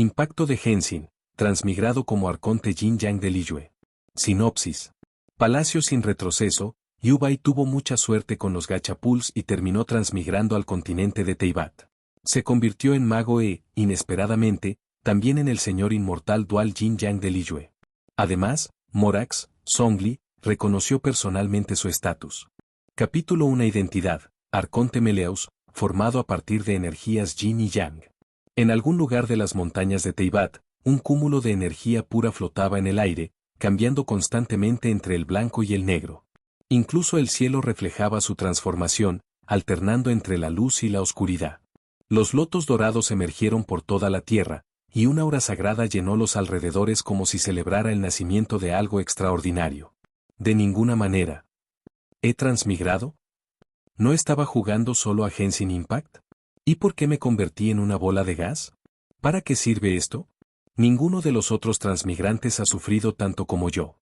Impacto de Henshin, transmigrado como arconte Yin-Yang de Liyue. Sinopsis. Palacio sin retroceso, Yu-Bai tuvo mucha suerte con los gachapuls y terminó transmigrando al continente de Teyvat. Se convirtió en mago e, inesperadamente, también en el señor inmortal dual Yin-Yang de Liyue. Además, Morax, Zhongli, reconoció personalmente su estatus. Capítulo 1. Identidad, Arconte Meleus, formado a partir de energías Yin y Yang. En algún lugar de las montañas de Teyvat, un cúmulo de energía pura flotaba en el aire, cambiando constantemente entre el blanco y el negro. Incluso el cielo reflejaba su transformación, alternando entre la luz y la oscuridad. Los lotos dorados emergieron por toda la tierra, y una aura sagrada llenó los alrededores como si celebrara el nacimiento de algo extraordinario. De ninguna manera. ¿He transmigrado? ¿No estaba jugando solo a Genshin Impact? ¿Y por qué me convertí en una bola de gas? ¿Para qué sirve esto? Ninguno de los otros transmigrantes ha sufrido tanto como yo.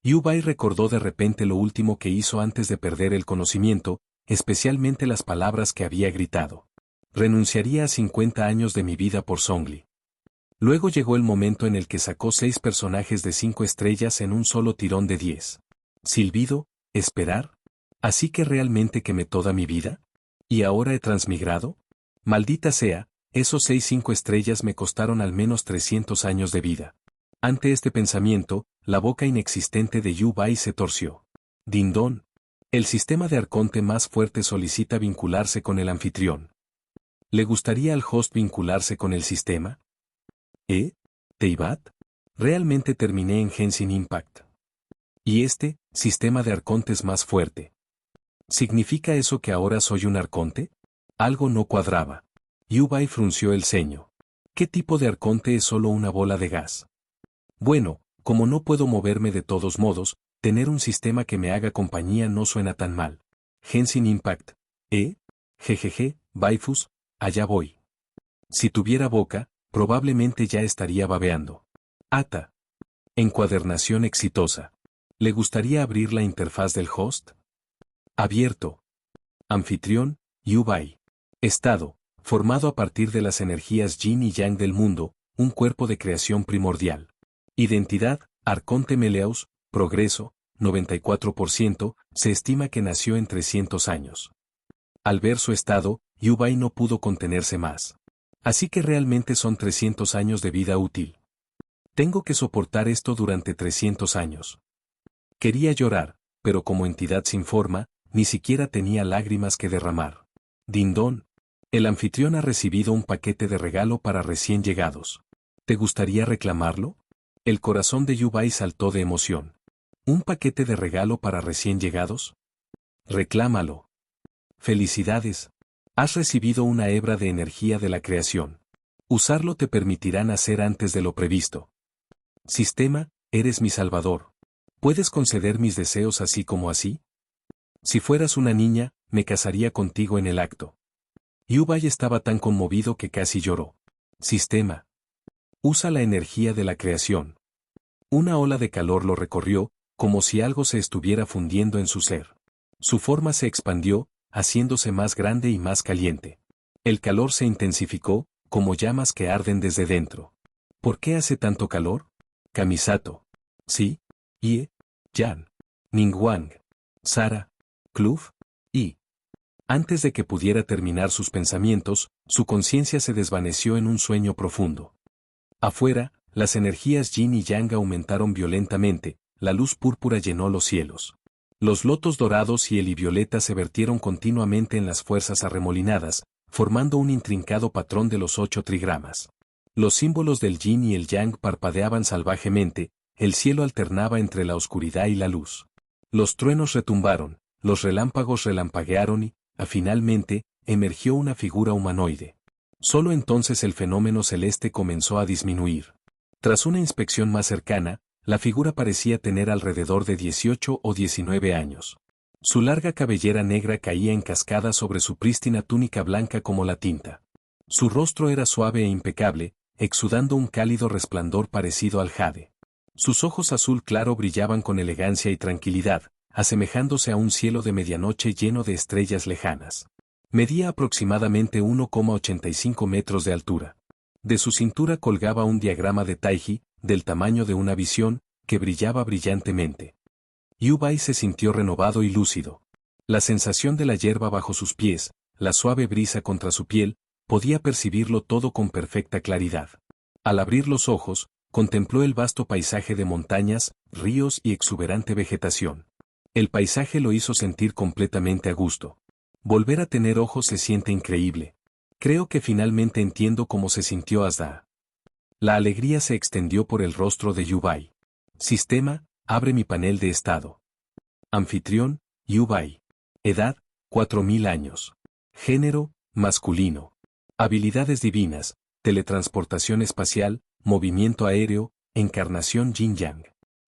Yu-Bai recordó de repente lo último que hizo antes de perder el conocimiento, especialmente las palabras que había gritado. Renunciaría a 50 años de mi vida por Zhongli. Luego llegó el momento en el que sacó 6 personajes de 5 estrellas en un solo tirón de 10. Silbido, esperar. ¿Así que realmente quemé toda mi vida? ¿Y ahora he transmigrado? Maldita sea, esos 6 5 estrellas me costaron al menos 300 años de vida. Ante este pensamiento, la boca inexistente de Yu-Bai se torció. Dindón. El sistema de arconte más fuerte solicita vincularse con el anfitrión. ¿Le gustaría al host vincularse con el sistema? ¿Teyvat? Realmente terminé en Genshin Impact. ¿Y este, sistema de arcontes más fuerte? ¿Significa eso que ahora soy un arconte? Algo no cuadraba. Yu-Bai frunció el ceño. ¿Qué tipo de arconte es solo una bola de gas? Bueno, como no puedo moverme de todos modos, tener un sistema que me haga compañía no suena tan mal. Genshin Impact. Jejeje, Baifus, allá voy. Si tuviera boca, probablemente ya estaría babeando. Ata. Encuadernación exitosa. ¿Le gustaría abrir la interfaz del host? Abierto. Anfitrión, Yu-Bai. Estado, formado a partir de las energías Yin y Yang del mundo, un cuerpo de creación primordial. Identidad, Arconte Meleus, progreso, 94%, se estima que nació en 300 años. Al ver su estado, Yu-Bai no pudo contenerse más. Así que realmente son 300 años de vida útil. Tengo que soportar esto durante 300 años. Quería llorar, pero como entidad sin forma, ni siquiera tenía lágrimas que derramar. Dindón. El anfitrión ha recibido un paquete de regalo para recién llegados. ¿Te gustaría reclamarlo? El corazón de Yu-Bai saltó de emoción. ¿Un paquete de regalo para recién llegados? Reclámalo. Felicidades. Has recibido una hebra de energía de la creación. Usarlo te permitirá nacer antes de lo previsto. Sistema, eres mi salvador. ¿Puedes conceder mis deseos así como así? Si fueras una niña, me casaría contigo en el acto. Yu-Bai estaba tan conmovido que casi lloró. Sistema. Usa la energía de la creación. Una ola de calor lo recorrió, como si algo se estuviera fundiendo en su ser. Su forma se expandió, haciéndose más grande y más caliente. El calor se intensificó, como llamas que arden desde dentro. ¿Por qué hace tanto calor? Kamisato. Sí. Ie. Yan. Ningguang. Sara. Cluff. Y. Antes de que pudiera terminar sus pensamientos, su conciencia se desvaneció en un sueño profundo. Afuera, las energías Yin y Yang aumentaron violentamente, la luz púrpura llenó los cielos. Los lotos dorados y el violeta se vertieron continuamente en las fuerzas arremolinadas, formando un intrincado patrón de los 8 trigramas. Los símbolos del Yin y el Yang parpadeaban salvajemente, el cielo alternaba entre la oscuridad y la luz. Los truenos retumbaron, los relámpagos relampaguearon y, finalmente, emergió una figura humanoide. Solo entonces el fenómeno celeste comenzó a disminuir. Tras una inspección más cercana, la figura parecía tener alrededor de 18 o 19 años. Su larga cabellera negra caía en cascada sobre su prístina túnica blanca como la tinta. Su rostro era suave e impecable, exudando un cálido resplandor parecido al jade. Sus ojos azul claro brillaban con elegancia y tranquilidad, asemejándose a un cielo de medianoche lleno de estrellas lejanas. Medía aproximadamente 1,85 metros de altura. De su cintura colgaba un diagrama de Taiji, del tamaño de una visión, que brillaba brillantemente. Yu Bai se sintió renovado y lúcido. La sensación de la hierba bajo sus pies, la suave brisa contra su piel, podía percibirlo todo con perfecta claridad. Al abrir los ojos, contempló el vasto paisaje de montañas, ríos y exuberante vegetación. El paisaje lo hizo sentir completamente a gusto. Volver a tener ojos se siente increíble. Creo que finalmente entiendo cómo se sintió Asda. La alegría se extendió por el rostro de Yu Bai. Sistema, abre mi panel de estado. Anfitrión, Yu Bai. Edad, 4000 años. Género, masculino. Habilidades divinas, teletransportación espacial, movimiento aéreo, encarnación Yin-Yang.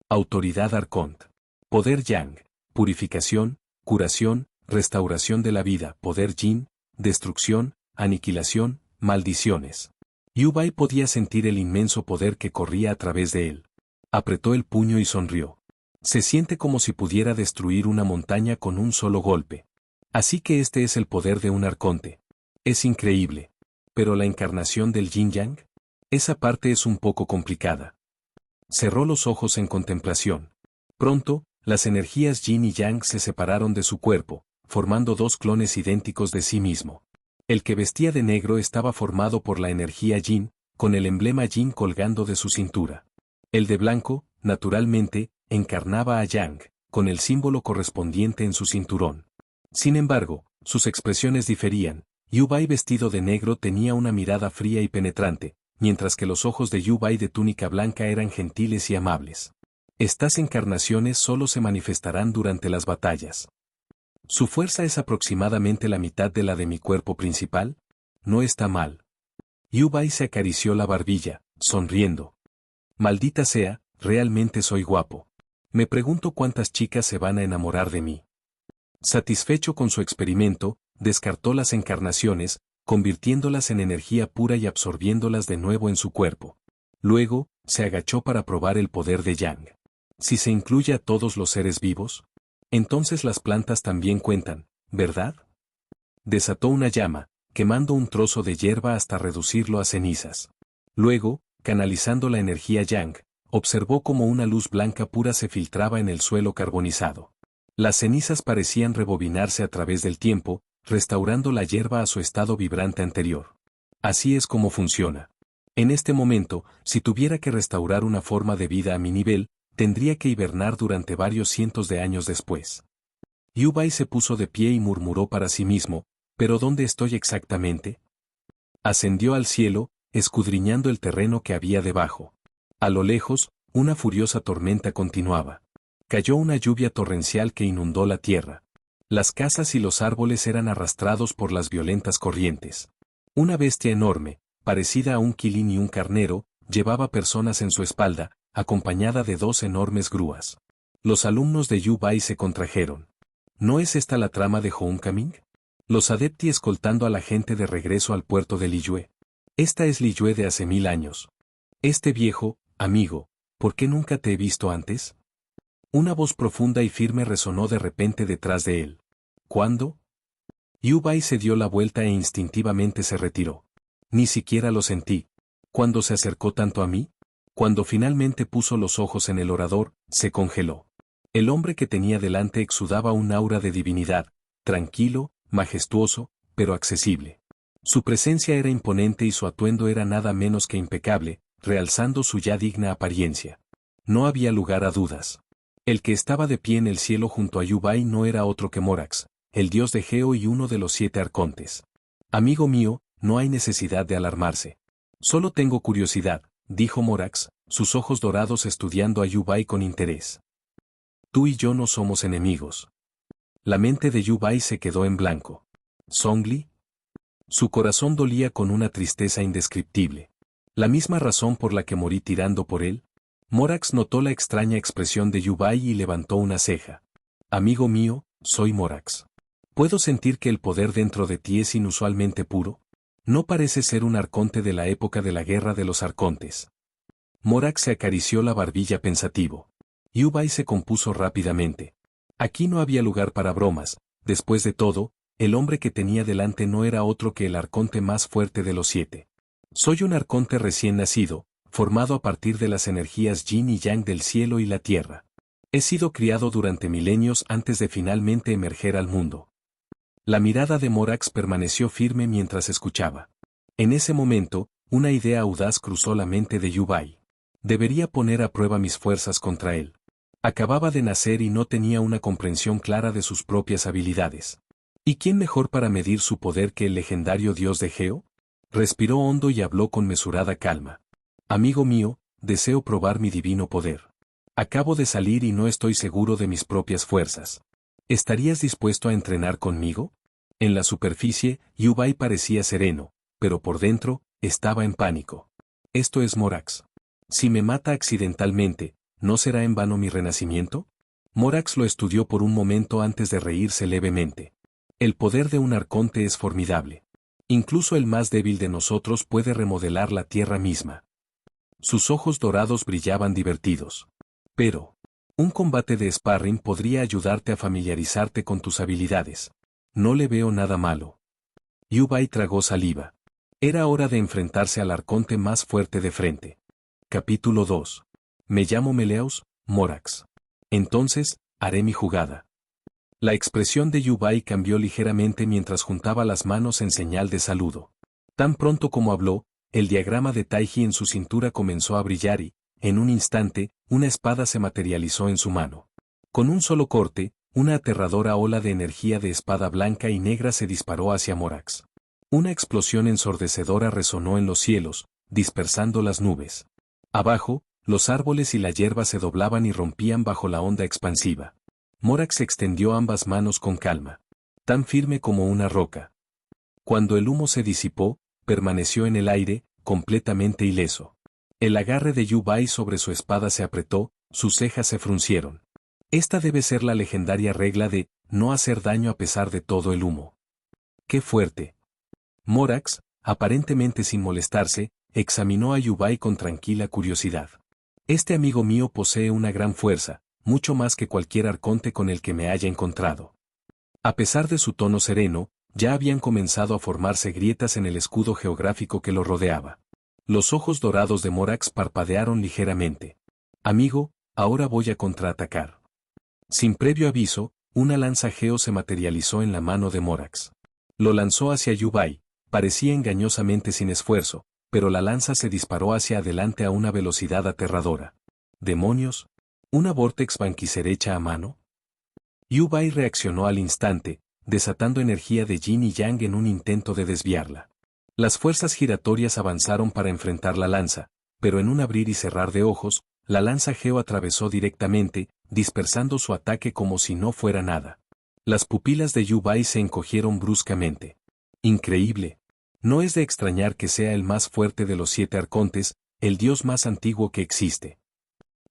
Autoridad Arcont. Poder Yang, purificación, curación, restauración de la vida, poder Yin, destrucción, aniquilación, maldiciones. Yu Bai podía sentir el inmenso poder que corría a través de él. Apretó el puño y sonrió. Se siente como si pudiera destruir una montaña con un solo golpe. Así que este es el poder de un arconte. Es increíble. Pero la encarnación del Yin-Yang, esa parte es un poco complicada. Cerró los ojos en contemplación. Pronto, las energías Yin y Yang se separaron de su cuerpo, formando dos clones idénticos de sí mismo. El que vestía de negro estaba formado por la energía Yin, con el emblema Yin colgando de su cintura. El de blanco, naturalmente, encarnaba a Yang, con el símbolo correspondiente en su cinturón. Sin embargo, sus expresiones diferían. Yu Bai vestido de negro tenía una mirada fría y penetrante, mientras que los ojos de Yu Bai de túnica blanca eran gentiles y amables. Estas encarnaciones solo se manifestarán durante las batallas. ¿Su fuerza es aproximadamente la mitad de la de mi cuerpo principal? No está mal. Yu Bai se acarició la barbilla, sonriendo. Maldita sea, realmente soy guapo. Me pregunto cuántas chicas se van a enamorar de mí. Satisfecho con su experimento, descartó las encarnaciones, convirtiéndolas en energía pura y absorbiéndolas de nuevo en su cuerpo. Luego, se agachó para probar el poder de Yang. Si se incluye a todos los seres vivos, entonces las plantas también cuentan, ¿verdad? Desató una llama, quemando un trozo de hierba hasta reducirlo a cenizas. Luego, canalizando la energía Yang, observó cómo una luz blanca pura se filtraba en el suelo carbonizado. Las cenizas parecían rebobinarse a través del tiempo, restaurando la hierba a su estado vibrante anterior. Así es como funciona. En este momento, si tuviera que restaurar una forma de vida a mi nivel, tendría que hibernar durante varios cientos de años después. Yu Bai se puso de pie y murmuró para sí mismo, ¿pero dónde estoy exactamente? Ascendió al cielo, escudriñando el terreno que había debajo. A lo lejos, una furiosa tormenta continuaba. Cayó una lluvia torrencial que inundó la tierra. Las casas y los árboles eran arrastrados por las violentas corrientes. Una bestia enorme, parecida a un quilín y un carnero, llevaba personas en su espalda, acompañada de dos enormes grúas. Los alumnos de Yu Bai se contrajeron. ¿No es esta la trama de Homecoming? Los adepti escoltando a la gente de regreso al puerto de Liyue. Esta es Liyue de hace 1000 años. Este viejo, amigo, ¿por qué nunca te he visto antes? Una voz profunda y firme resonó de repente detrás de él. ¿Cuándo? Yu Bai se dio la vuelta e instintivamente se retiró. Ni siquiera lo sentí. ¿Cuándo se acercó tanto a mí? Cuando finalmente puso los ojos en el orador, se congeló. El hombre que tenía delante exudaba un aura de divinidad, tranquilo, majestuoso, pero accesible. Su presencia era imponente y su atuendo era nada menos que impecable, realzando su ya digna apariencia. No había lugar a dudas. El que estaba de pie en el cielo junto a Yu Bai no era otro que Morax, el dios de Geo y uno de los 7 arcontes. Amigo mío, no hay necesidad de alarmarse. Solo tengo curiosidad, dijo Morax, sus ojos dorados estudiando a Yu Bai con interés. Tú y yo no somos enemigos. La mente de Yu Bai se quedó en blanco. ¿Zhongli? Su corazón dolía con una tristeza indescriptible. ¿La misma razón por la que morí tirando por él? Morax notó la extraña expresión de Yu Bai y levantó una ceja. Amigo mío, soy Morax. ¿Puedo sentir que el poder dentro de ti es inusualmente puro? No parece ser un arconte de la época de la guerra de los arcontes. Morax se acarició la barbilla pensativo. Yu Bai se compuso rápidamente. Aquí no había lugar para bromas. Después de todo, el hombre que tenía delante no era otro que el arconte más fuerte de los 7. Soy un arconte recién nacido, formado a partir de las energías yin y yang del cielo y la tierra. He sido criado durante milenios antes de finalmente emerger al mundo. La mirada de Morax permaneció firme mientras escuchaba. En ese momento, una idea audaz cruzó la mente de Yubai. Debería poner a prueba mis fuerzas contra él. Acababa de nacer y no tenía una comprensión clara de sus propias habilidades. ¿Y quién mejor para medir su poder que el legendario dios de Geo? Respiró hondo y habló con mesurada calma. Amigo mío, deseo probar mi divino poder. Acabo de salir y no estoy seguro de mis propias fuerzas. ¿Estarías dispuesto a entrenar conmigo? En la superficie, Yubai parecía sereno, pero por dentro, estaba en pánico. Esto es Morax. Si me mata accidentalmente, ¿no será en vano mi renacimiento? Morax lo estudió por un momento antes de reírse levemente. El poder de un arconte es formidable. Incluso el más débil de nosotros puede remodelar la tierra misma. Sus ojos dorados brillaban divertidos. Pero, un combate de sparring podría ayudarte a familiarizarte con tus habilidades. No le veo nada malo. Yubai tragó saliva. Era hora de enfrentarse al arconte más fuerte de frente. Capítulo 2. Me llamo Meleus, Morax. Entonces, haré mi jugada. La expresión de Yubai cambió ligeramente mientras juntaba las manos en señal de saludo. Tan pronto como habló, el diagrama de Taiji en su cintura comenzó a brillar y, en un instante, una espada se materializó en su mano. Con un solo corte, una aterradora ola de energía de espada blanca y negra se disparó hacia Morax. Una explosión ensordecedora resonó en los cielos, dispersando las nubes. Abajo, los árboles y la hierba se doblaban y rompían bajo la onda expansiva. Morax extendió ambas manos con calma, tan firme como una roca. Cuando el humo se disipó, permaneció en el aire, completamente ileso. El agarre de Yubai sobre su espada se apretó, sus cejas se fruncieron. Esta debe ser la legendaria regla de no hacer daño a pesar de todo el humo. ¡Qué fuerte! Morax, aparentemente sin molestarse, examinó a Yubai con tranquila curiosidad. Este amigo mío posee una gran fuerza, mucho más que cualquier arconte con el que me haya encontrado. A pesar de su tono sereno, ya habían comenzado a formarse grietas en el escudo geográfico que lo rodeaba. Los ojos dorados de Morax parpadearon ligeramente. Amigo, ahora voy a contraatacar. Sin previo aviso, una lanza geo se materializó en la mano de Morax. Lo lanzó hacia Yubai, parecía engañosamente sin esfuerzo, pero la lanza se disparó hacia adelante a una velocidad aterradora. ¡Demonios! ¿Una Vortex Banquiser hecha a mano? Yubai reaccionó al instante, desatando energía de yin y yang en un intento de desviarla. Las fuerzas giratorias avanzaron para enfrentar la lanza, pero en un abrir y cerrar de ojos, la lanza geo atravesó directamente, dispersando su ataque como si no fuera nada. Las pupilas de Yubai se encogieron bruscamente. Increíble. No es de extrañar que sea el más fuerte de los 7 arcontes, el dios más antiguo que existe.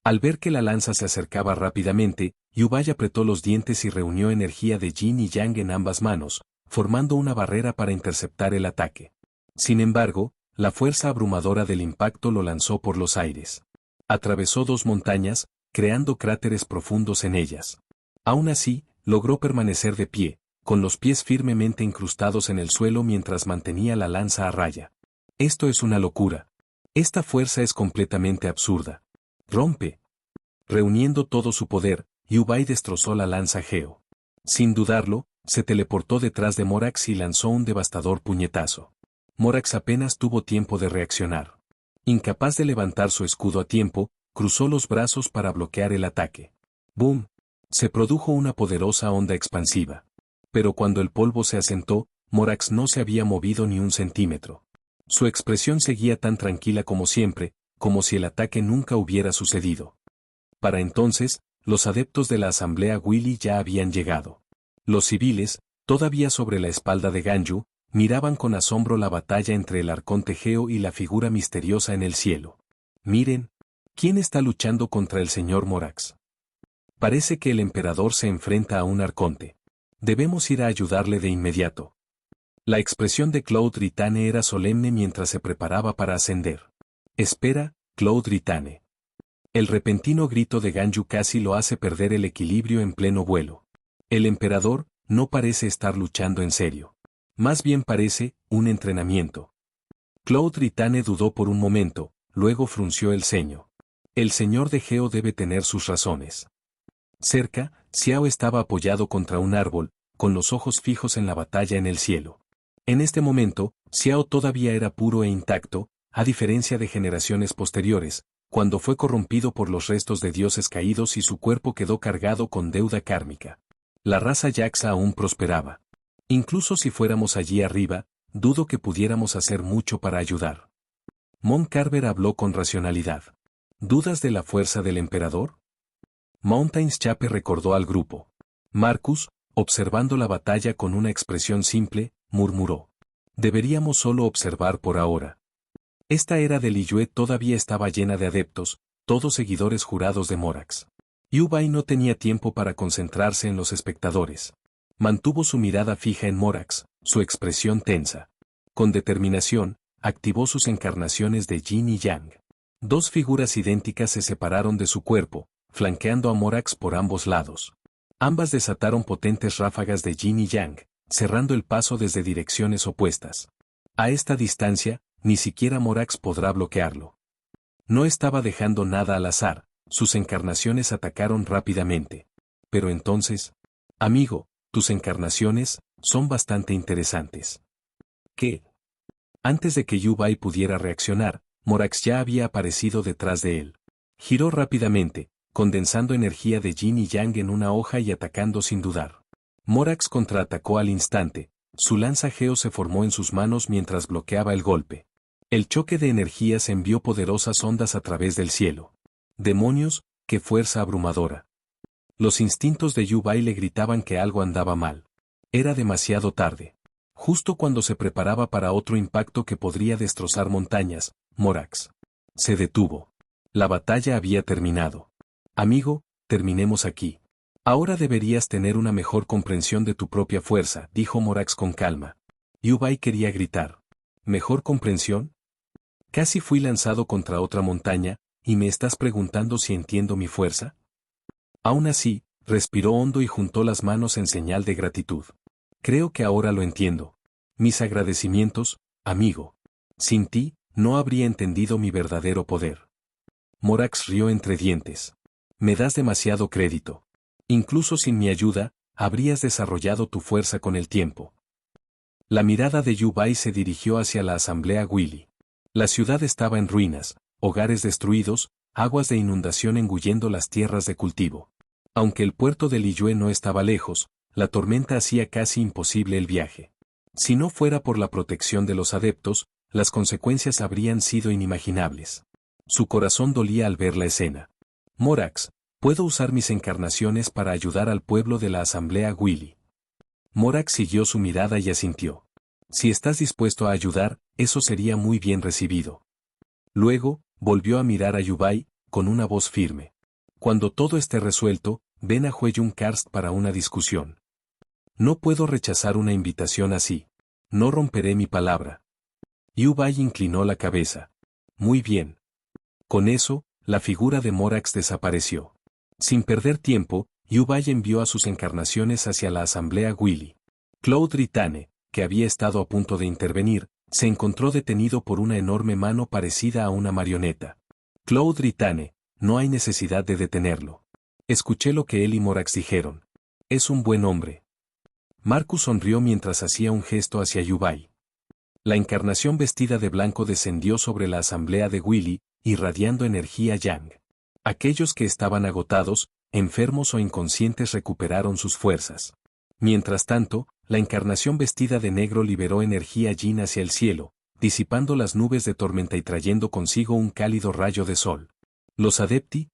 Al ver que la lanza se acercaba rápidamente, Yubai apretó los dientes y reunió energía de yin y yang en ambas manos, formando una barrera para interceptar el ataque. Sin embargo, la fuerza abrumadora del impacto lo lanzó por los aires. Atravesó 2 montañas, creando cráteres profundos en ellas. Aún así, logró permanecer de pie, con los pies firmemente incrustados en el suelo mientras mantenía la lanza a raya. Esto es una locura. Esta fuerza es completamente absurda. ¡Rompe! Reuniendo todo su poder, Yubai destrozó la lanza geo. Sin dudarlo, se teleportó detrás de Morax y lanzó un devastador puñetazo. Morax apenas tuvo tiempo de reaccionar. Incapaz de levantar su escudo a tiempo, cruzó los brazos para bloquear el ataque. ¡Boom! Se produjo una poderosa onda expansiva. Pero cuando el polvo se asentó, Morax no se había movido ni un centímetro. Su expresión seguía tan tranquila como siempre, como si el ataque nunca hubiera sucedido. Para entonces, los adeptos de la asamblea Willy ya habían llegado. Los civiles, todavía sobre la espalda de Ganyu, miraban con asombro la batalla entre el arconte Geo y la figura misteriosa en el cielo. Miren, ¿quién está luchando contra el señor Morax? Parece que el emperador se enfrenta a un arconte. Debemos ir a ayudarle de inmediato. La expresión de Claude Ritane era solemne mientras se preparaba para ascender. Espera, Claude Ritane. El repentino grito de Ganyu casi lo hace perder el equilibrio en pleno vuelo. El emperador no parece estar luchando en serio. Más bien parece un entrenamiento. Claude Ritane dudó por un momento, luego frunció el ceño. El señor de Geo debe tener sus razones. Cerca, Xiao estaba apoyado contra un árbol, con los ojos fijos en la batalla en el cielo. En este momento, Xiao todavía era puro e intacto, a diferencia de generaciones posteriores, cuando fue corrompido por los restos de dioses caídos y su cuerpo quedó cargado con deuda kármica. La raza Yaxa aún prosperaba. Incluso si fuéramos allí arriba, dudo que pudiéramos hacer mucho para ayudar. Mon Carver habló con racionalidad. ¿Dudas de la fuerza del emperador? Mountains Chape recordó al grupo. Marcus, observando la batalla con una expresión simple, murmuró. Deberíamos solo observar por ahora. Esta era de Liyue todavía estaba llena de adeptos, todos seguidores jurados de Morax. Yu Bai no tenía tiempo para concentrarse en los espectadores. Mantuvo su mirada fija en Morax, su expresión tensa. Con determinación, activó sus encarnaciones de Yin y Yang. Dos figuras idénticas se separaron de su cuerpo, flanqueando a Morax por ambos lados. Ambas desataron potentes ráfagas de Yin y Yang, cerrando el paso desde direcciones opuestas. A esta distancia, ni siquiera Morax podrá bloquearlo. No estaba dejando nada al azar, sus encarnaciones atacaron rápidamente. Pero entonces, amigo, tus encarnaciones son bastante interesantes. ¿Qué? Antes de que Yu Bai pudiera reaccionar, Morax ya había aparecido detrás de él. Giró rápidamente, condensando energía de Yin y Yang en una hoja y atacando sin dudar. Morax contraatacó al instante, su lanza Geo se formó en sus manos mientras bloqueaba el golpe. El choque de energías envió poderosas ondas a través del cielo. ¡Demonios, qué fuerza abrumadora! Los instintos de Yu Bai le gritaban que algo andaba mal. Era demasiado tarde. Justo cuando se preparaba para otro impacto que podría destrozar montañas, Morax se detuvo. La batalla había terminado. Amigo, terminemos aquí. Ahora deberías tener una mejor comprensión de tu propia fuerza, dijo Morax con calma. Yu Bai quería gritar. ¿Mejor comprensión? Casi fui lanzado contra otra montaña, ¿y me estás preguntando si entiendo mi fuerza? Aún así, respiró hondo y juntó las manos en señal de gratitud. Creo que ahora lo entiendo. Mis agradecimientos, amigo. Sin ti, no habría entendido mi verdadero poder. Morax rió entre dientes. Me das demasiado crédito. Incluso sin mi ayuda, habrías desarrollado tu fuerza con el tiempo. La mirada de Yu Bai se dirigió hacia la asamblea Willy. La ciudad estaba en ruinas, hogares destruidos, aguas de inundación engullendo las tierras de cultivo. Aunque el puerto de Liyue no estaba lejos, la tormenta hacía casi imposible el viaje. Si no fuera por la protección de los adeptos, las consecuencias habrían sido inimaginables. Su corazón dolía al ver la escena. Morax, puedo usar mis encarnaciones para ayudar al pueblo de la asamblea Willy. Morax siguió su mirada y asintió. Si estás dispuesto a ayudar, eso sería muy bien recibido. Luego, volvió a mirar a Yu Bai, con una voz firme. Cuando todo esté resuelto, ven a Hueyun Karst para una discusión. No puedo rechazar una invitación así. No romperé mi palabra. Yu Bai inclinó la cabeza. Muy bien. Con eso, la figura de Morax desapareció. Sin perder tiempo, Yu Bai envió a sus encarnaciones hacia la asamblea Willy. Claude Ritane, que había estado a punto de intervenir, se encontró detenido por una enorme mano parecida a una marioneta. Claude Ritane, no hay necesidad de detenerlo. Escuché lo que él y Morax dijeron. Es un buen hombre. Marcus sonrió mientras hacía un gesto hacia Yu Bai. La encarnación vestida de blanco descendió sobre la asamblea de Willy, irradiando energía Yang. Aquellos que estaban agotados, enfermos o inconscientes recuperaron sus fuerzas. Mientras tanto, la encarnación vestida de negro liberó energía Yin hacia el cielo, disipando las nubes de tormenta y trayendo consigo un cálido rayo de sol. Los adepti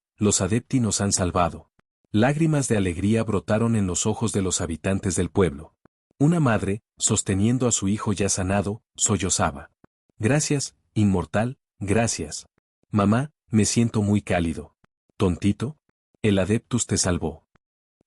nos han salvado. Lágrimas de alegría brotaron en los ojos de los habitantes del pueblo. Una madre, sosteniendo a su hijo ya sanado, sollozaba. Gracias, inmortal, gracias. Mamá, me siento muy cálido. Tontito, el Adeptus te salvó.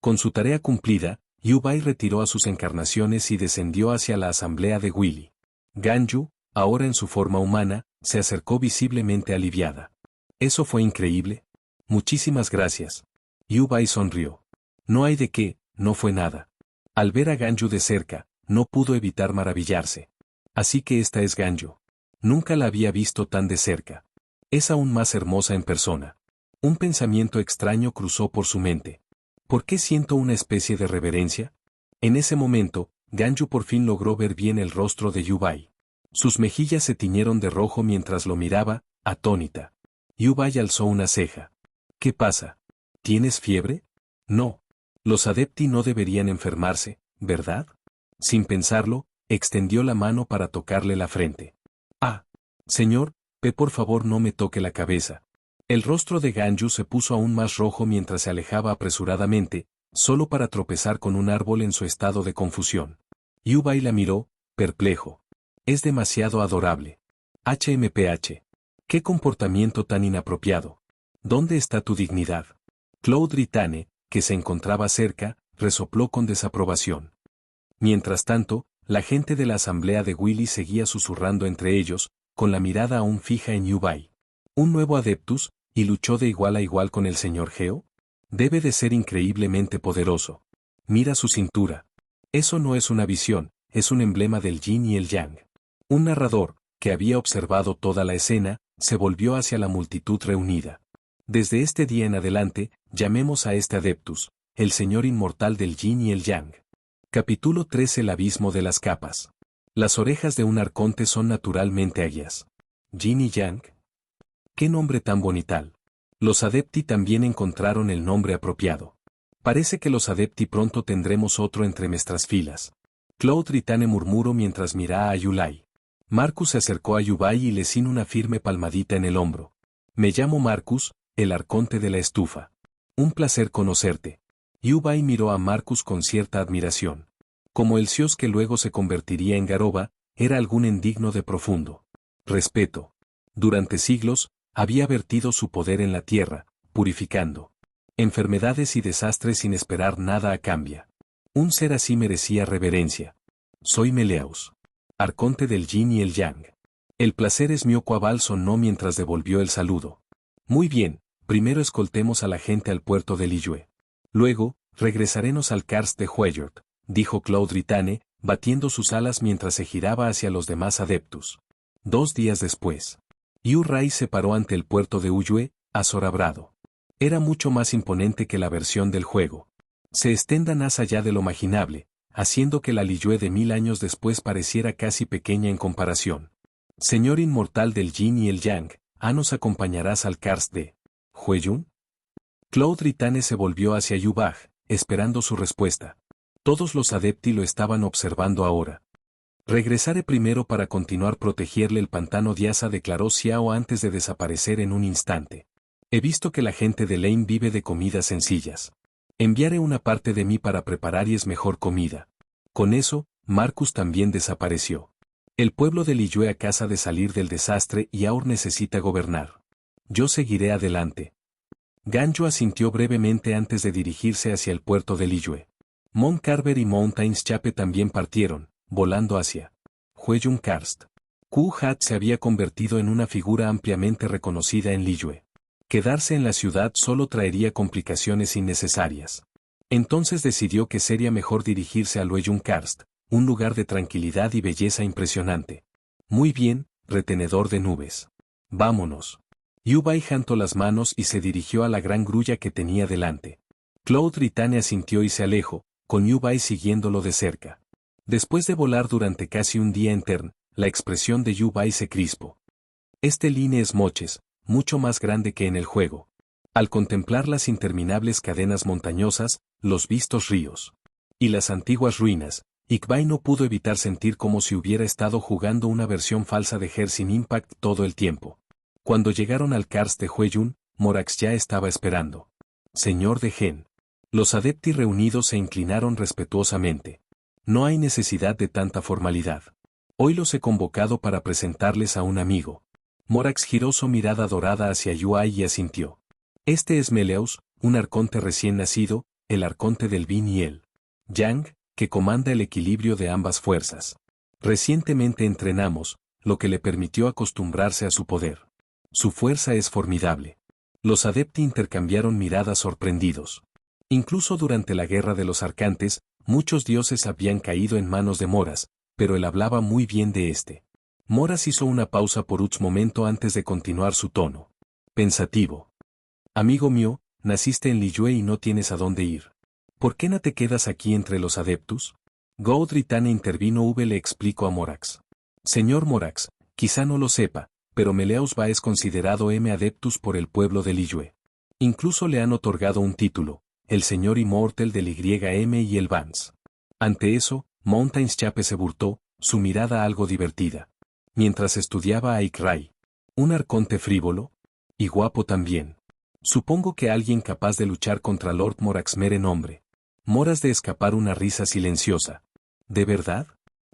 Con su tarea cumplida, Yu Bai retiró a sus encarnaciones y descendió hacia la asamblea de Willy. Ganyu, ahora en su forma humana, se acercó visiblemente aliviada. ¿Eso fue increíble? Muchísimas gracias. Yu Bai sonrió. No hay de qué, no fue nada. Al ver a Ganyu de cerca, no pudo evitar maravillarse. Así que esta es Ganyu. Nunca la había visto tan de cerca. Es aún más hermosa en persona. Un pensamiento extraño cruzó por su mente. ¿Por qué siento una especie de reverencia? En ese momento, Ganyu por fin logró ver bien el rostro de Yubai. Sus mejillas se tiñeron de rojo mientras lo miraba, atónita. Yubai alzó una ceja. ¿Qué pasa? ¿Tienes fiebre? No. Los adepti no deberían enfermarse, ¿verdad? Sin pensarlo, extendió la mano para tocarle la frente. Ah, señor, por favor no me toque la cabeza. El rostro de Ganyu se puso aún más rojo mientras se alejaba apresuradamente, solo para tropezar con un árbol en su estado de confusión. Yubai la miró, perplejo. Es demasiado adorable. HMPH. ¿Qué comportamiento tan inapropiado? ¿Dónde está tu dignidad? Claude Ritane, que se encontraba cerca, resopló con desaprobación. Mientras tanto, la gente de la asamblea de Willy seguía susurrando entre ellos, con la mirada aún fija en Yubai. ¿Un nuevo adeptus, y luchó de igual a igual con el señor Geo? Debe de ser increíblemente poderoso. Mira su cintura. Eso no es una visión, es un emblema del yin y el yang. Un narrador, que había observado toda la escena, se volvió hacia la multitud reunida. Desde este día en adelante, llamemos a este adeptus, el señor inmortal del yin y el yang. Capítulo 3. El abismo de las capas. Las orejas de un arconte son naturalmente águilas. ¿Yin y yang? ¡Qué nombre tan bonital! Los adepti también encontraron el nombre apropiado. Parece que los adepti pronto tendremos otro entre nuestras filas. Claude Ritane murmuró mientras miraba a Yulai. Marcus se acercó a Yubai y le sin una firme palmadita en el hombro. Me llamo Marcus, el arconte de la estufa. Un placer conocerte. Yubai miró a Marcus con cierta admiración. Como el Sios que luego se convertiría en Garoba, era algún indigno de profundo respeto. Durante siglos, había vertido su poder en la tierra, purificando enfermedades y desastres sin esperar nada a cambio. Un ser así merecía reverencia. Soy Meleus, arconte del yin y el yang. El placer es mío, Quaval sonó mientras devolvió el saludo. Muy bien, primero escoltemos a la gente al puerto de Liyue. Luego, regresaremos al Karst de Hueyort, dijo Claude Ritane, batiendo sus alas mientras se giraba hacia los demás adeptus. 2 días después, Yu Rai se paró ante el puerto de Uyue, azorado. Era mucho más imponente que la versión del juego. Se extenda más allá de lo imaginable, haciendo que la Liyue de 1000 años después pareciera casi pequeña en comparación. Señor inmortal del yin y el yang, ¿nos acompañarás al Karst de Hueyun? Claude Ritane se volvió hacia Yubaj, esperando su respuesta. Todos los adepti lo estaban observando ahora. Regresaré primero para continuar protegerle el pantano Diasa, declaró Xiao antes de desaparecer en un instante. He visto que la gente de Lane vive de comidas sencillas. Enviaré una parte de mí para preparar y es mejor comida. Con eso, Marcus también desapareció. El pueblo de Liyue acaba de salir del desastre y ahora necesita gobernar. Yo seguiré adelante. Ganyu asintió brevemente antes de dirigirse hacia el puerto de Liyue. Mount Carver y Mountains Chape también partieron, volando hacia Hueyun Karst. Q-Hat se había convertido en una figura ampliamente reconocida en Liyue. Quedarse en la ciudad solo traería complicaciones innecesarias. Entonces decidió que sería mejor dirigirse a Hueyun Karst, un lugar de tranquilidad y belleza impresionante. Muy bien, retenedor de nubes. Vámonos. Yubai jantó las manos y se dirigió a la gran grulla que tenía delante. Claude Ritane asintió y se alejó, con Yubai siguiéndolo de cerca. Después de volar durante casi un día entero, la expresión de Yubai se crispó. Este line es moches, mucho más grande que en el juego. Al contemplar las interminables cadenas montañosas, los vistos ríos y las antiguas ruinas, Iqbai no pudo evitar sentir como si hubiera estado jugando una versión falsa de Genshin Impact todo el tiempo. Cuando llegaron al Karst de Hueyun, Morax ya estaba esperando. Señor de Gen. Los adepti reunidos se inclinaron respetuosamente. No hay necesidad de tanta formalidad. Hoy los he convocado para presentarles a un amigo. Morax giró su mirada dorada hacia Yuai y asintió. Este es Meleus, un arconte recién nacido, el arconte del Bin y el Yang, que comanda el equilibrio de ambas fuerzas. Recientemente entrenamos, lo que le permitió acostumbrarse a su poder. Su fuerza es formidable. Los adepti intercambiaron miradas sorprendidos. Incluso durante la guerra de los arcantes, muchos dioses habían caído en manos de Moras, pero él hablaba muy bien de este Moras hizo una pausa por un momento antes de continuar su tono. Pensativo. Amigo mío, naciste en Liyue y no tienes a dónde ir. ¿Por qué no te quedas aquí entre los adeptus? Gaudritane intervino. Le explicó a Morax. Señor Morax, quizá no lo sepa, pero Meleus va es considerado adeptus por el pueblo de Liyue. Incluso le han otorgado un título, el señor inmortal del YM y el Vance. Ante eso, Mountains Chape se burtó, su mirada algo divertida. Mientras estudiaba a Ikrai. Un arconte frívolo. Y guapo también. Supongo que alguien capaz de luchar contra Lord Morax mere nombre. Moras de escapar una risa silenciosa. ¿De verdad?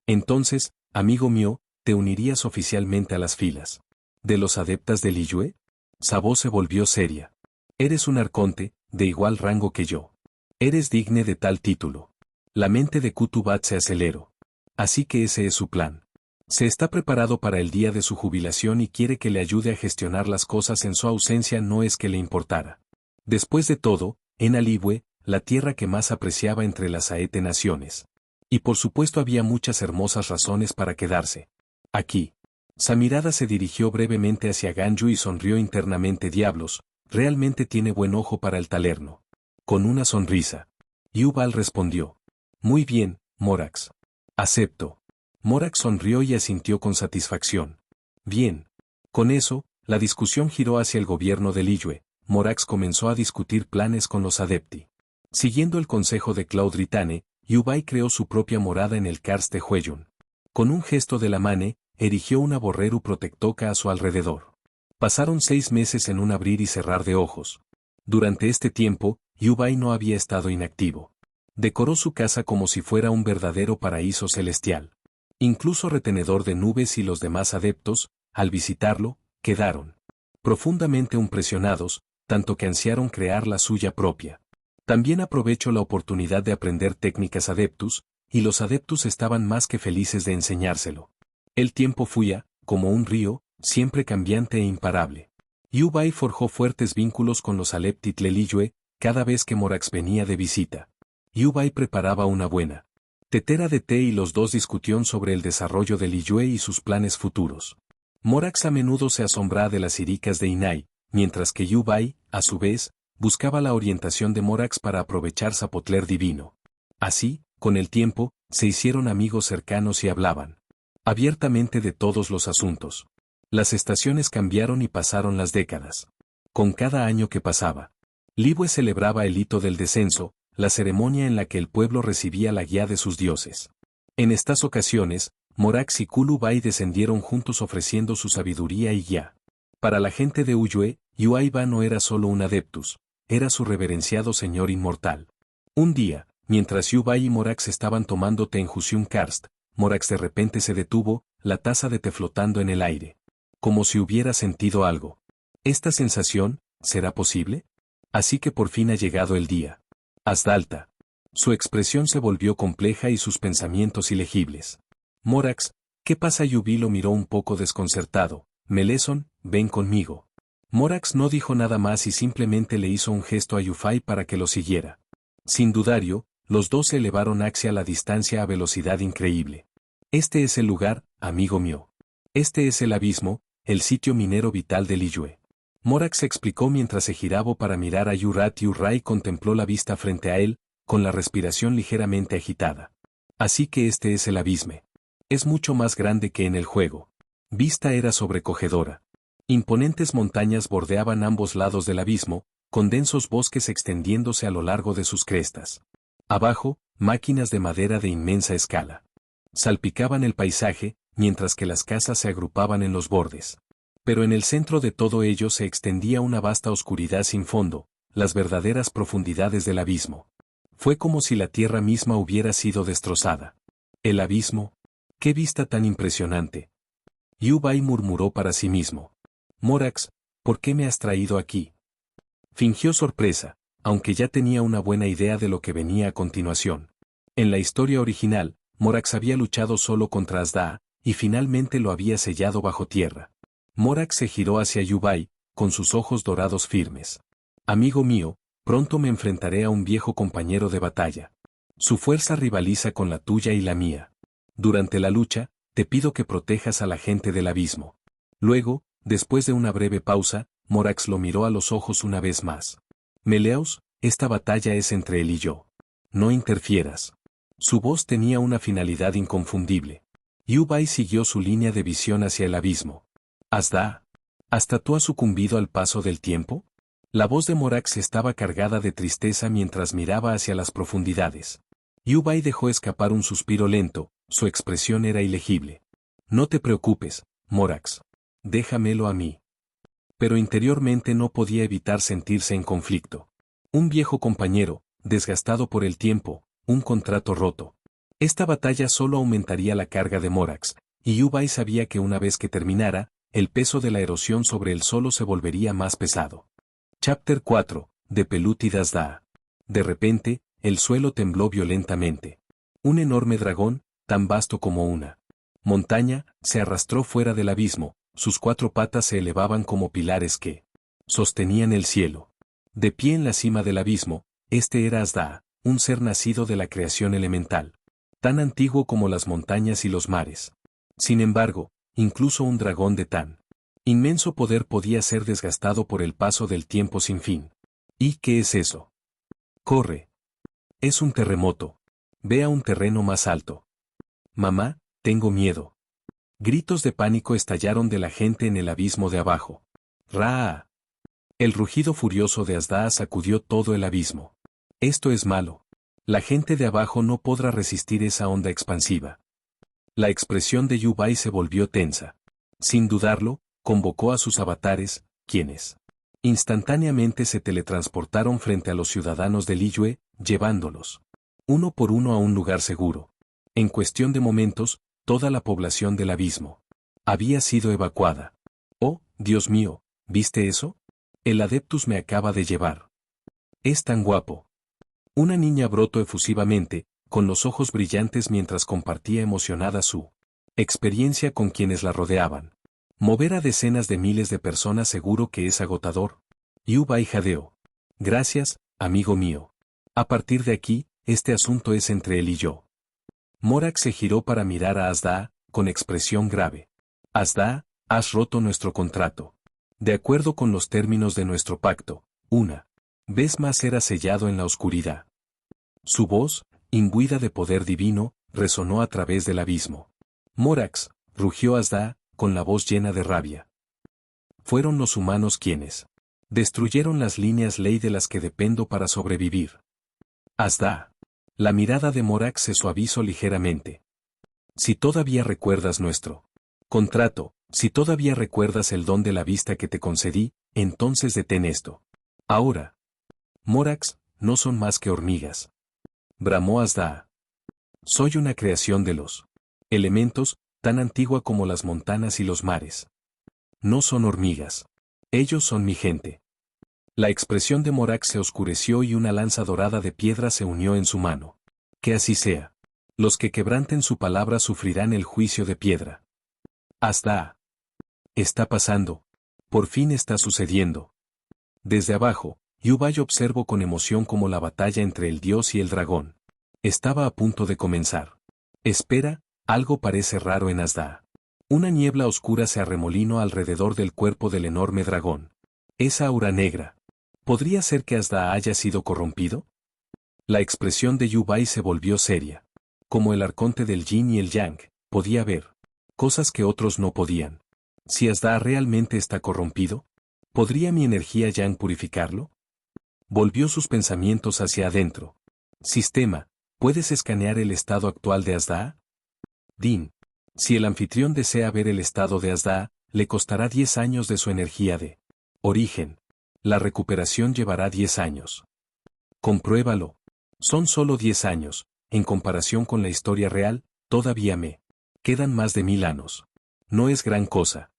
Entonces, amigo mío, ¿te unirías oficialmente a las filas de los adeptas de Liyue? Sabo se volvió seria. Eres un arconte, de igual rango que yo. Eres digne de tal título. La mente de Kutubat se aceleró. Así que ese es su plan. Se está preparado para el día de su jubilación y quiere que le ayude a gestionar las cosas en su ausencia. No es que le importara. Después de todo, en Alibue, la tierra que más apreciaba entre las Aete naciones. Y por supuesto había muchas hermosas razones para quedarse. Aquí. Sa mirada se dirigió brevemente hacia Ganju y sonrió internamente. Diablos, realmente tiene buen ojo para el talerno. Con una sonrisa. Yuval respondió. Muy bien, Morax. Acepto. Morax sonrió y asintió con satisfacción. Bien. Con eso, la discusión giró hacia el gobierno de Liyue. Morax comenzó a discutir planes con los adepti. Siguiendo el consejo de Gaudritane, Yubai creó su propia morada en el Karst de Hueyun. Con un gesto de la mane, erigió una borreru protectoca a su alrededor. Pasaron 6 meses en un abrir y cerrar de ojos. Durante este tiempo, Yubai no había estado inactivo. Decoró su casa como si fuera un verdadero paraíso celestial. Incluso Retenedor de Nubes y los demás adeptos, al visitarlo, quedaron profundamente impresionados, tanto que ansiaron crear la suya propia. También aprovechó la oportunidad de aprender técnicas adeptus, y los adeptus estaban más que felices de enseñárselo. El tiempo fluía, como un río, siempre cambiante e imparable. Yubai forjó fuertes vínculos con los adepti Tleliyue, cada vez que Morax venía de visita. Yubai preparaba una buena tetera de té y los dos discutían sobre el desarrollo de Liyue y sus planes futuros. Morax a menudo se asombraba de las iricas de Inai, mientras que Yubai, a su vez, buscaba la orientación de Morax para aprovechar Zapotler divino. Así, con el tiempo, se hicieron amigos cercanos y hablaban abiertamente de todos los asuntos. Las estaciones cambiaron y pasaron las décadas. Con cada año que pasaba, Liyue celebraba el hito del descenso, la ceremonia en la que el pueblo recibía la guía de sus dioses. En estas ocasiones, Morax y Kulubai descendieron juntos ofreciendo su sabiduría y guía. Para la gente de Uyue, Yuaiba no era solo un adeptus, era su reverenciado señor inmortal. Un día, mientras Yubai y Morax estaban tomando té en Husiun Karst, Morax de repente se detuvo, la taza de té flotando en el aire. Como si hubiera sentido algo. ¿Esta sensación, será posible? Así que por fin ha llegado el día. Asdalta. Su expresión se volvió compleja y sus pensamientos ilegibles. Morax, ¿qué pasa? Yubi lo miró un poco desconcertado. Meleson, ven conmigo. Morax no dijo nada más y simplemente le hizo un gesto a Yufai para que lo siguiera. Sin dudario, los dos se elevaron hacia la distancia a velocidad increíble. Este es el lugar, amigo mío. Este es el abismo, el sitio minero vital de Liyue. Morax explicó mientras se giraba para mirar a Yurat. Yurai contempló la vista frente a él, con la respiración ligeramente agitada. Así que este es el abismo. Es mucho más grande que en el juego. Vista era sobrecogedora. Imponentes montañas bordeaban ambos lados del abismo, con densos bosques extendiéndose a lo largo de sus crestas. Abajo, máquinas de madera de inmensa escala salpicaban el paisaje, mientras que las casas se agrupaban en los bordes. Pero en el centro de todo ello se extendía una vasta oscuridad sin fondo, las verdaderas profundidades del abismo. Fue como si la tierra misma hubiera sido destrozada. El abismo. ¡Qué vista tan impresionante! Yubai murmuró para sí mismo. Morax, ¿por qué me has traído aquí? Fingió sorpresa, aunque ya tenía una buena idea de lo que venía a continuación. En la historia original, Morax había luchado solo contra Asda, y finalmente lo había sellado bajo tierra. Morax se giró hacia Yubai, con sus ojos dorados firmes. Amigo mío, pronto me enfrentaré a un viejo compañero de batalla. Su fuerza rivaliza con la tuya y la mía. Durante la lucha, te pido que protejas a la gente del abismo. Luego, después de una breve pausa, Morax lo miró a los ojos una vez más. Meleaus, esta batalla es entre él y yo. No interfieras. Su voz tenía una finalidad inconfundible. Yubai siguió su línea de visión hacia el abismo. ¿Hasta tú has sucumbido al paso del tiempo? La voz de Morax estaba cargada de tristeza mientras miraba hacia las profundidades. Yubai dejó escapar un suspiro lento, su expresión era ilegible. No te preocupes, Morax. Déjamelo a mí. Pero interiormente no podía evitar sentirse en conflicto. Un viejo compañero, desgastado por el tiempo, un contrato roto. Esta batalla solo aumentaría la carga de Morax, y Yubai sabía que una vez que terminara, el peso de la erosión sobre él solo se volvería más pesado. Chapter 4, de Peluti Dazda. De repente, el suelo tembló violentamente. Un enorme dragón, tan vasto como una montaña, se arrastró fuera del abismo, sus 4 patas se elevaban como pilares que sostenían el cielo. De pie en la cima del abismo, este era Azda, un ser nacido de la creación elemental, tan antiguo como las montañas y los mares. Sin embargo, incluso un dragón de tan inmenso poder podía ser desgastado por el paso del tiempo sin fin. ¿Y qué es eso? Corre. Es un terremoto. Ve a un terreno más alto. Mamá, tengo miedo. Gritos de pánico estallaron de la gente en el abismo de abajo. ¡Raa! El rugido furioso de Azda sacudió todo el abismo. Esto es malo. La gente de abajo no podrá resistir esa onda expansiva. La expresión de Yubai se volvió tensa. Sin dudarlo, convocó a sus avatares, quienes instantáneamente se teletransportaron frente a los ciudadanos de Liyue, llevándolos uno por uno a un lugar seguro. En cuestión de momentos, toda la población del abismo había sido evacuada. Oh, Dios mío, ¿viste eso? El Adeptus me acaba de llevar. Es tan guapo. Una niña brotó efusivamente, con los ojos brillantes mientras compartía emocionada su experiencia con quienes la rodeaban. Mover a decenas de miles de personas seguro que es agotador. Yubai jadeó. Gracias, amigo mío. A partir de aquí, este asunto es entre él y yo. Morax se giró para mirar a Azda, con expresión grave. Azda, has roto nuestro contrato. De acuerdo con los términos de nuestro pacto, una vez más era sellado en la oscuridad. Su voz, imbuida de poder divino, resonó a través del abismo. Morax, rugió Azda, con la voz llena de rabia. Fueron los humanos quienes destruyeron las líneas ley de las que dependo para sobrevivir. Azda. La mirada de Morax se suavizó ligeramente. Si todavía recuerdas nuestro contrato, si todavía recuerdas el don de la vista que te concedí, entonces detén esto. Ahora. Morax, no son más que hormigas. Bramó Azda. Soy una creación de los elementos, tan antigua como las montañas y los mares. No son hormigas. Ellos son mi gente. La expresión de Morax se oscureció y una lanza dorada de piedra se unió en su mano. Que así sea. Los que quebranten su palabra sufrirán el juicio de piedra. Hasta. Está pasando. Por fin está sucediendo. Desde abajo, Yubai observó con emoción como la batalla entre el dios y el dragón estaba a punto de comenzar. Espera, algo parece raro en Azda. Una niebla oscura se arremolinó alrededor del cuerpo del enorme dragón. Esa aura negra. ¿Podría ser que Azda haya sido corrompido? La expresión de Yubai se volvió seria. Como el arconte del yin y el yang, podía ver cosas que otros no podían. Si Azda realmente está corrompido, ¿podría mi energía yang purificarlo? Volvió sus pensamientos hacia adentro. Sistema, ¿puedes escanear el estado actual de Azda? Din. Si el anfitrión desea ver el estado de Azda, le costará 10 años de su energía de origen. La recuperación llevará 10 años. Compruébalo. Son solo 10 años, en comparación con la historia real, todavía me quedan más de 1000 años. No es gran cosa.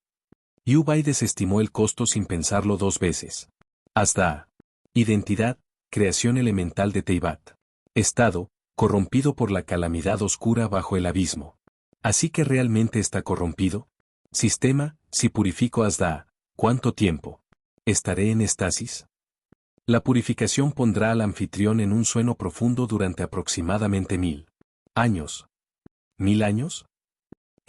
Yubai desestimó el costo sin pensarlo 2 veces. Azda. Identidad, creación elemental de Teyvat. Estado, corrompido por la calamidad oscura bajo el abismo. ¿Así que realmente está corrompido? Sistema, si purifico Azda, ¿cuánto tiempo estaré en estasis? La purificación pondrá al anfitrión en un sueño profundo durante aproximadamente 1000 años. ¿1000 años?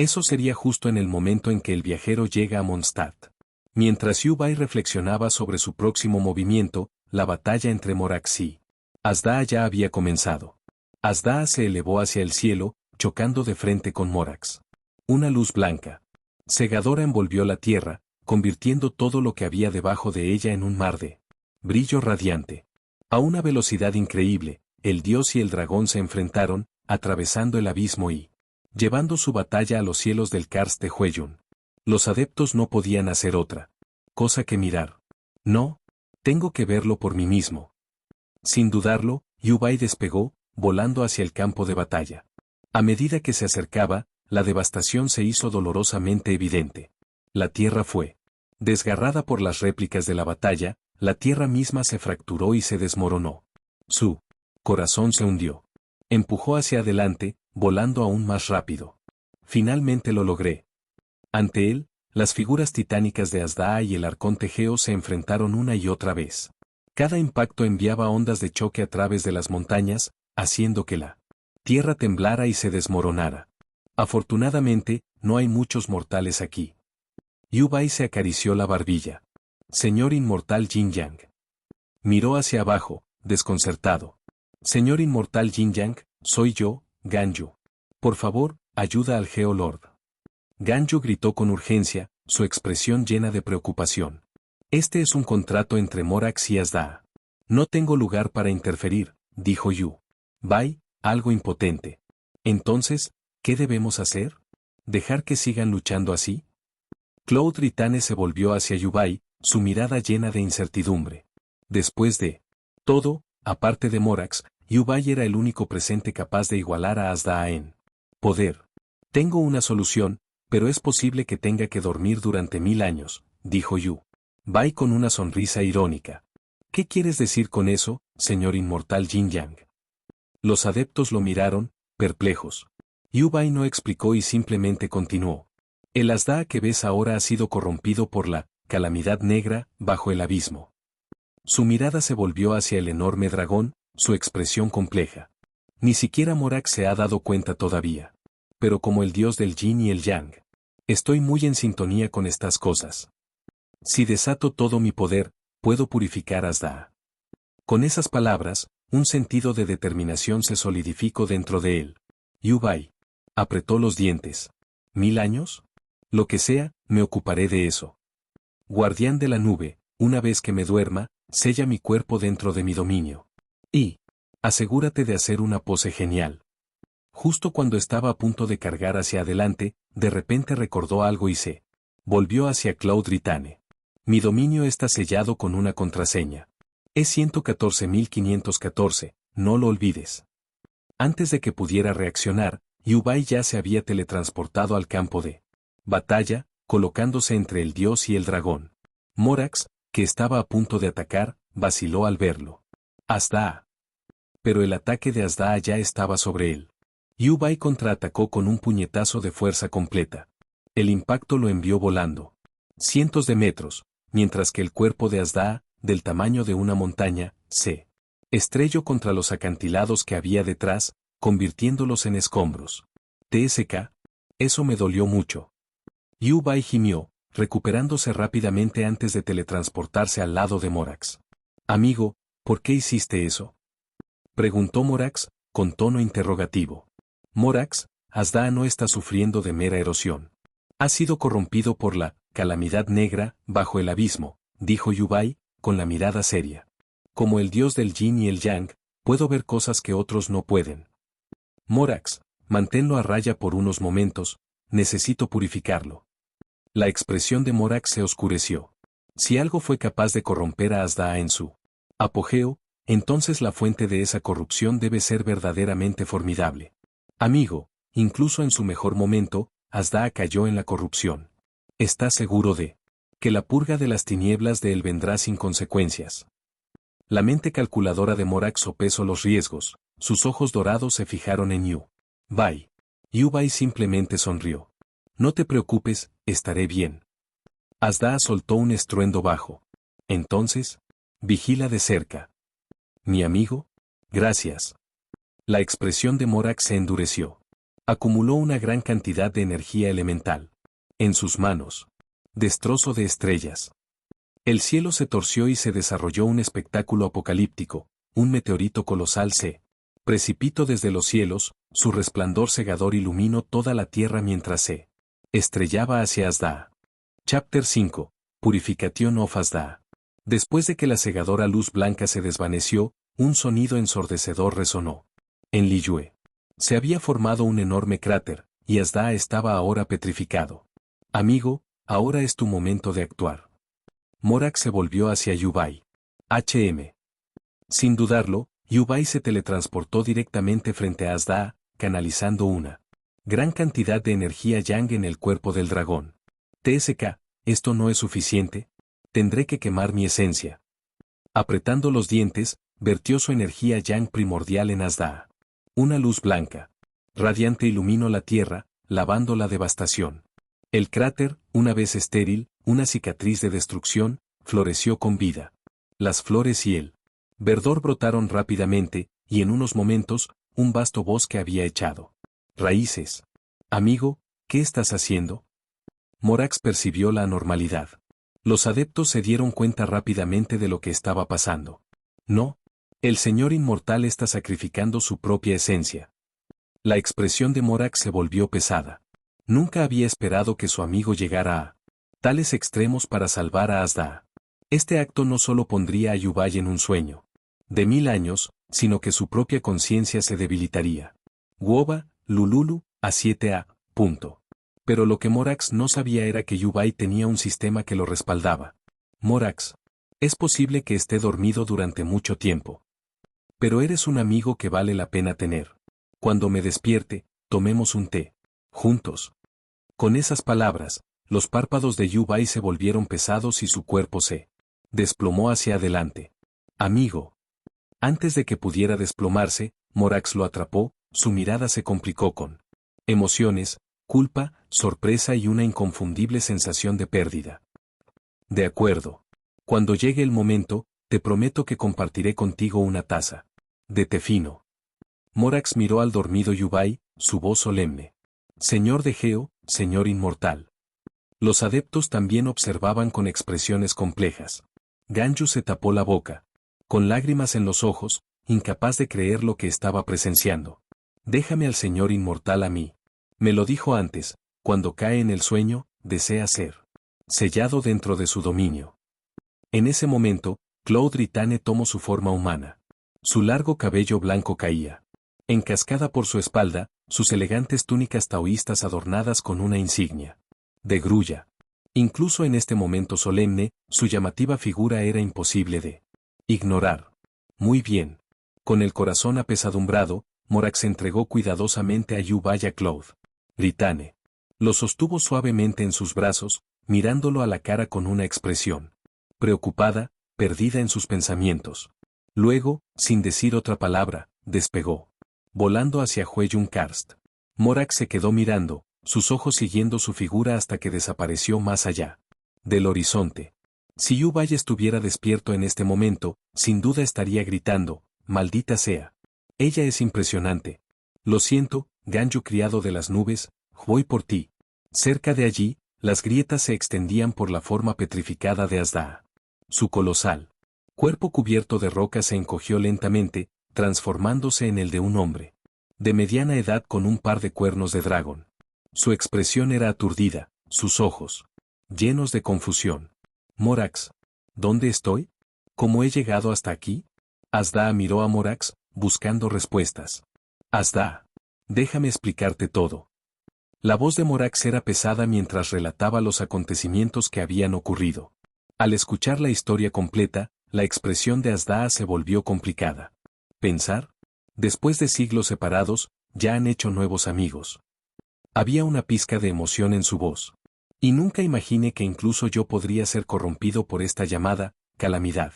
Eso sería justo en el momento en que el viajero llega a Mondstadt. Mientras Yu Bai reflexionaba sobre su próximo movimiento, la batalla entre Morax y Azdaa ya había comenzado. Azdaa se elevó hacia el cielo, chocando de frente con Morax. Una luz blanca, cegadora envolvió la tierra, convirtiendo todo lo que había debajo de ella en un mar de brillo radiante. A una velocidad increíble, el dios y el dragón se enfrentaron, atravesando el abismo y llevando su batalla a los cielos del Karst de Hueyun. Los adeptos no podían hacer otra cosa que mirar. No, tengo que verlo por mí mismo. Sin dudarlo, Yu Bai despegó, volando hacia el campo de batalla. A medida que se acercaba, la devastación se hizo dolorosamente evidente. La tierra fue desgarrada por las réplicas de la batalla, la tierra misma se fracturó y se desmoronó. Su corazón se hundió. Empujó hacia adelante, volando aún más rápido. Finalmente lo logré. Ante él, las figuras titánicas de Azdaa y el arconte Geo se enfrentaron una y otra vez. Cada impacto enviaba ondas de choque a través de las montañas, haciendo que la tierra temblara y se desmoronara. Afortunadamente, no hay muchos mortales aquí. Yu Bai se acarició la barbilla. Señor inmortal Jin Yang. Miró hacia abajo, desconcertado. Señor inmortal Jin Yang, soy yo, Ganyu. Por favor, ayuda al Geolord. Ganyu gritó con urgencia, su expresión llena de preocupación. Este es un contrato entre Morax y Azdaa. No tengo lugar para interferir, dijo Yu Bai, algo impotente. Entonces, ¿qué debemos hacer? ¿Dejar que sigan luchando así? Claude Ritane se volvió hacia Yu Bai, su mirada llena de incertidumbre. Después de todo, aparte de Morax, Yu Bai era el único presente capaz de igualar a Azdaa en poder. Tengo una solución, pero es posible que tenga que dormir durante 1000 años, dijo Yu Bai con una sonrisa irónica. ¿Qué quieres decir con eso, señor inmortal Jin Yang? Los adeptos lo miraron, perplejos. Yu Bai no explicó y simplemente continuó. El Azdaa que ves ahora ha sido corrompido por la calamidad negra bajo el abismo. Su mirada se volvió hacia el enorme dragón, su expresión compleja. Ni siquiera Morax se ha dado cuenta todavía. Pero como el dios del yin y el yang, estoy muy en sintonía con estas cosas. Si desato todo mi poder, puedo purificar a Azdaa. Con esas palabras, un sentido de determinación se solidificó dentro de él. Yu Bai apretó los dientes. ¿1000 años? Lo que sea, me ocuparé de eso. Guardián de la nube, una vez que me duerma, sella mi cuerpo dentro de mi dominio. Y asegúrate de hacer una pose genial. Justo cuando estaba a punto de cargar hacia adelante, de repente recordó algo y se volvió hacia Claude Ritane. Mi dominio está sellado con una contraseña. Es 114.514, no lo olvides. Antes de que pudiera reaccionar, Yu Bai ya se había teletransportado al campo de batalla, colocándose entre el dios y el dragón. Morax, que estaba a punto de atacar, vaciló al verlo. Azdaa. Pero el ataque de Azdaa ya estaba sobre él. Yu Bai contraatacó con un puñetazo de fuerza completa. El impacto lo envió volando cientos de metros, mientras que el cuerpo de Azdaa, del tamaño de una montaña, se estrelló contra los acantilados que había detrás, convirtiéndolos en escombros. TSK. Eso me dolió mucho. Yu Bai gimió, recuperándose rápidamente antes de teletransportarse al lado de Morax. Amigo, ¿por qué hiciste eso? Preguntó Morax, con tono interrogativo. Morax, Azdaa no está sufriendo de mera erosión. Ha sido corrompido por la calamidad negra bajo el abismo, dijo Yu Bai, con la mirada seria. Como el dios del yin y el yang, puedo ver cosas que otros no pueden. Morax, manténlo a raya por unos momentos, necesito purificarlo. La expresión de Morax se oscureció. Si algo fue capaz de corromper a Azdaa en su apogeo, entonces la fuente de esa corrupción debe ser verdaderamente formidable. Amigo, incluso en su mejor momento, Azdaa cayó en la corrupción. ¿Estás seguro de que la purga de las tinieblas de él vendrá sin consecuencias? La mente calculadora de Morax sopesó los riesgos, sus ojos dorados se fijaron en Yu Bai. Yu Bai simplemente sonrió. No te preocupes, estaré bien. Azdaa soltó un estruendo bajo. Entonces, vigila de cerca. ¿Mi amigo? Gracias. La expresión de Morax se endureció. Acumuló una gran cantidad de energía elemental. En sus manos. Destrozo de estrellas. El cielo se torció y se desarrolló un espectáculo apocalíptico. Un meteorito colosal se precipitó desde los cielos, su resplandor cegador iluminó toda la tierra mientras se estrellaba hacia Asda. Chapter 5. Purification of Asda. Después de que la cegadora luz blanca se desvaneció, un sonido ensordecedor resonó. En Liyue. Se había formado un enorme cráter, y Asda estaba ahora petrificado. Amigo, ahora es tu momento de actuar. Morak se volvió hacia Yubai. Sin dudarlo, Yubai se teletransportó directamente frente a Asda, canalizando una gran cantidad de energía yang en el cuerpo del dragón. TSK, ¿esto no es suficiente? Tendré que quemar mi esencia. Apretando los dientes, vertió su energía yang primordial en Asda. Una luz blanca, radiante iluminó la tierra, lavando la devastación. El cráter, una vez estéril, una cicatriz de destrucción, floreció con vida. Las flores y el verdor brotaron rápidamente, y en unos momentos, un vasto bosque había echado raíces. Amigo, ¿qué estás haciendo? Morax percibió la anormalidad. Los adeptos se dieron cuenta rápidamente de lo que estaba pasando. No. El Señor Inmortal está sacrificando su propia esencia. La expresión de Morax se volvió pesada. Nunca había esperado que su amigo llegara a tales extremos para salvar a Asda. Este acto no solo pondría a Yubai en un sueño de 1000 años, sino que su propia conciencia se debilitaría. Woba, Lululu, A7A, punto. Pero lo que Morax no sabía era que Yubai tenía un sistema que lo respaldaba. Morax, es posible que esté dormido durante mucho tiempo. Pero eres un amigo que vale la pena tener. Cuando me despierte, tomemos un té. Juntos. Con esas palabras, los párpados de Yubai se volvieron pesados y su cuerpo se desplomó hacia adelante. Amigo. Antes de que pudiera desplomarse, Morax lo atrapó, su mirada se complicó con emociones, culpa, sorpresa y una inconfundible sensación de pérdida. De acuerdo. Cuando llegue el momento, te prometo que compartiré contigo una taza de té fino. Morax miró al dormido Yubai, su voz solemne. Señor de Geo, Señor Inmortal. Los adeptos también observaban con expresiones complejas. Ganyu se tapó la boca, con lágrimas en los ojos, incapaz de creer lo que estaba presenciando. Déjame al Señor Inmortal a mí. Me lo dijo antes, cuando cae en el sueño, desea ser sellado dentro de su dominio. En ese momento, Claude Ritane tomó su forma humana. Su largo cabello blanco caía en cascada por su espalda, sus elegantes túnicas taoístas adornadas con una insignia de grulla. Incluso en este momento solemne, su llamativa figura era imposible de ignorar. Muy bien. Con el corazón apesadumbrado, Morax entregó cuidadosamente a Yubai a Claude Ritane. Lo sostuvo suavemente en sus brazos, mirándolo a la cara con una expresión preocupada, perdida en sus pensamientos. Luego, sin decir otra palabra, despegó, volando hacia Hueyun Karst. Morax se quedó mirando, sus ojos siguiendo su figura hasta que desapareció más allá del horizonte. Si Yubai estuviera despierto en este momento, sin duda estaría gritando, maldita sea. Ella es impresionante. Lo siento, Ganyu criado de las nubes, voy por ti. Cerca de allí, las grietas se extendían por la forma petrificada de Asda. Su colosal cuerpo cubierto de roca se encogió lentamente, transformándose en el de un hombre de mediana edad con un par de cuernos de dragón. Su expresión era aturdida, sus ojos llenos de confusión. Morax, ¿dónde estoy? ¿Cómo he llegado hasta aquí? Asda miró a Morax, buscando respuestas. Asda, déjame explicarte todo. La voz de Morax era pesada mientras relataba los acontecimientos que habían ocurrido. Al escuchar la historia completa, la expresión de Asda se volvió complicada. ¿Pensar? Después de siglos separados, ya han hecho nuevos amigos. Había una pizca de emoción en su voz. Y nunca imaginé que incluso yo podría ser corrompido por esta llamada calamidad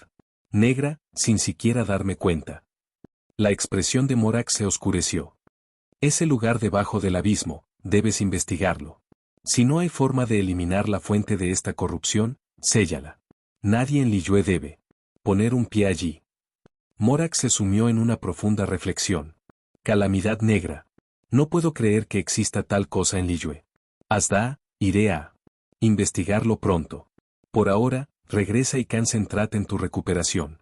negra, sin siquiera darme cuenta. La expresión de Morax se oscureció. Ese lugar debajo del abismo, debes investigarlo. Si no hay forma de eliminar la fuente de esta corrupción, séllala. Nadie en Liyue debe poner un pie allí. Morax se sumió en una profunda reflexión. Calamidad negra. No puedo creer que exista tal cosa en Liyue. Asda, iré a investigarlo pronto. Por ahora, regresa y concéntrate en tu recuperación.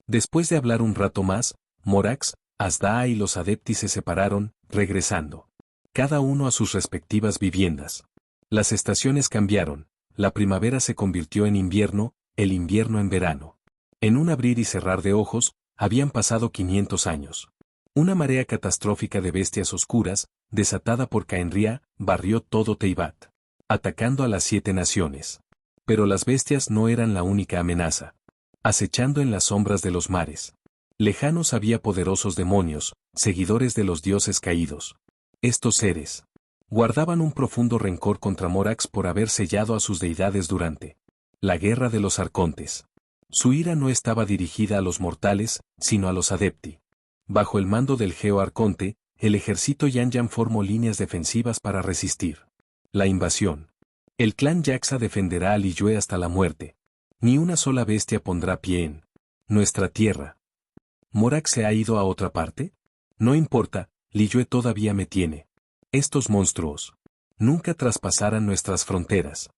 Después de hablar un rato más, Morax, Asda y los adeptis se separaron, regresando. Cada uno a sus respectivas viviendas. Las estaciones cambiaron, la primavera se convirtió en invierno, el invierno en verano. En un abrir y cerrar de ojos, habían pasado 500 años. Una marea catastrófica de bestias oscuras, desatada por Caenria, barrió todo Teyvat, atacando a las 7 naciones. Pero las bestias no eran la única amenaza. Acechando en las sombras de los mares lejanos había poderosos demonios, seguidores de los dioses caídos. Estos seres guardaban un profundo rencor contra Morax por haber sellado a sus deidades durante la guerra de los arcontes. Su ira no estaba dirigida a los mortales, sino a los adepti. Bajo el mando del Geo Arconte, el ejército Yanyan formó líneas defensivas para resistir la invasión. El clan Yaxa defenderá a Liyue hasta la muerte. Ni una sola bestia pondrá pie en nuestra tierra. ¿Morax se ha ido a otra parte? No importa, Liyue todavía me tiene. Estos monstruos nunca traspasarán nuestras fronteras.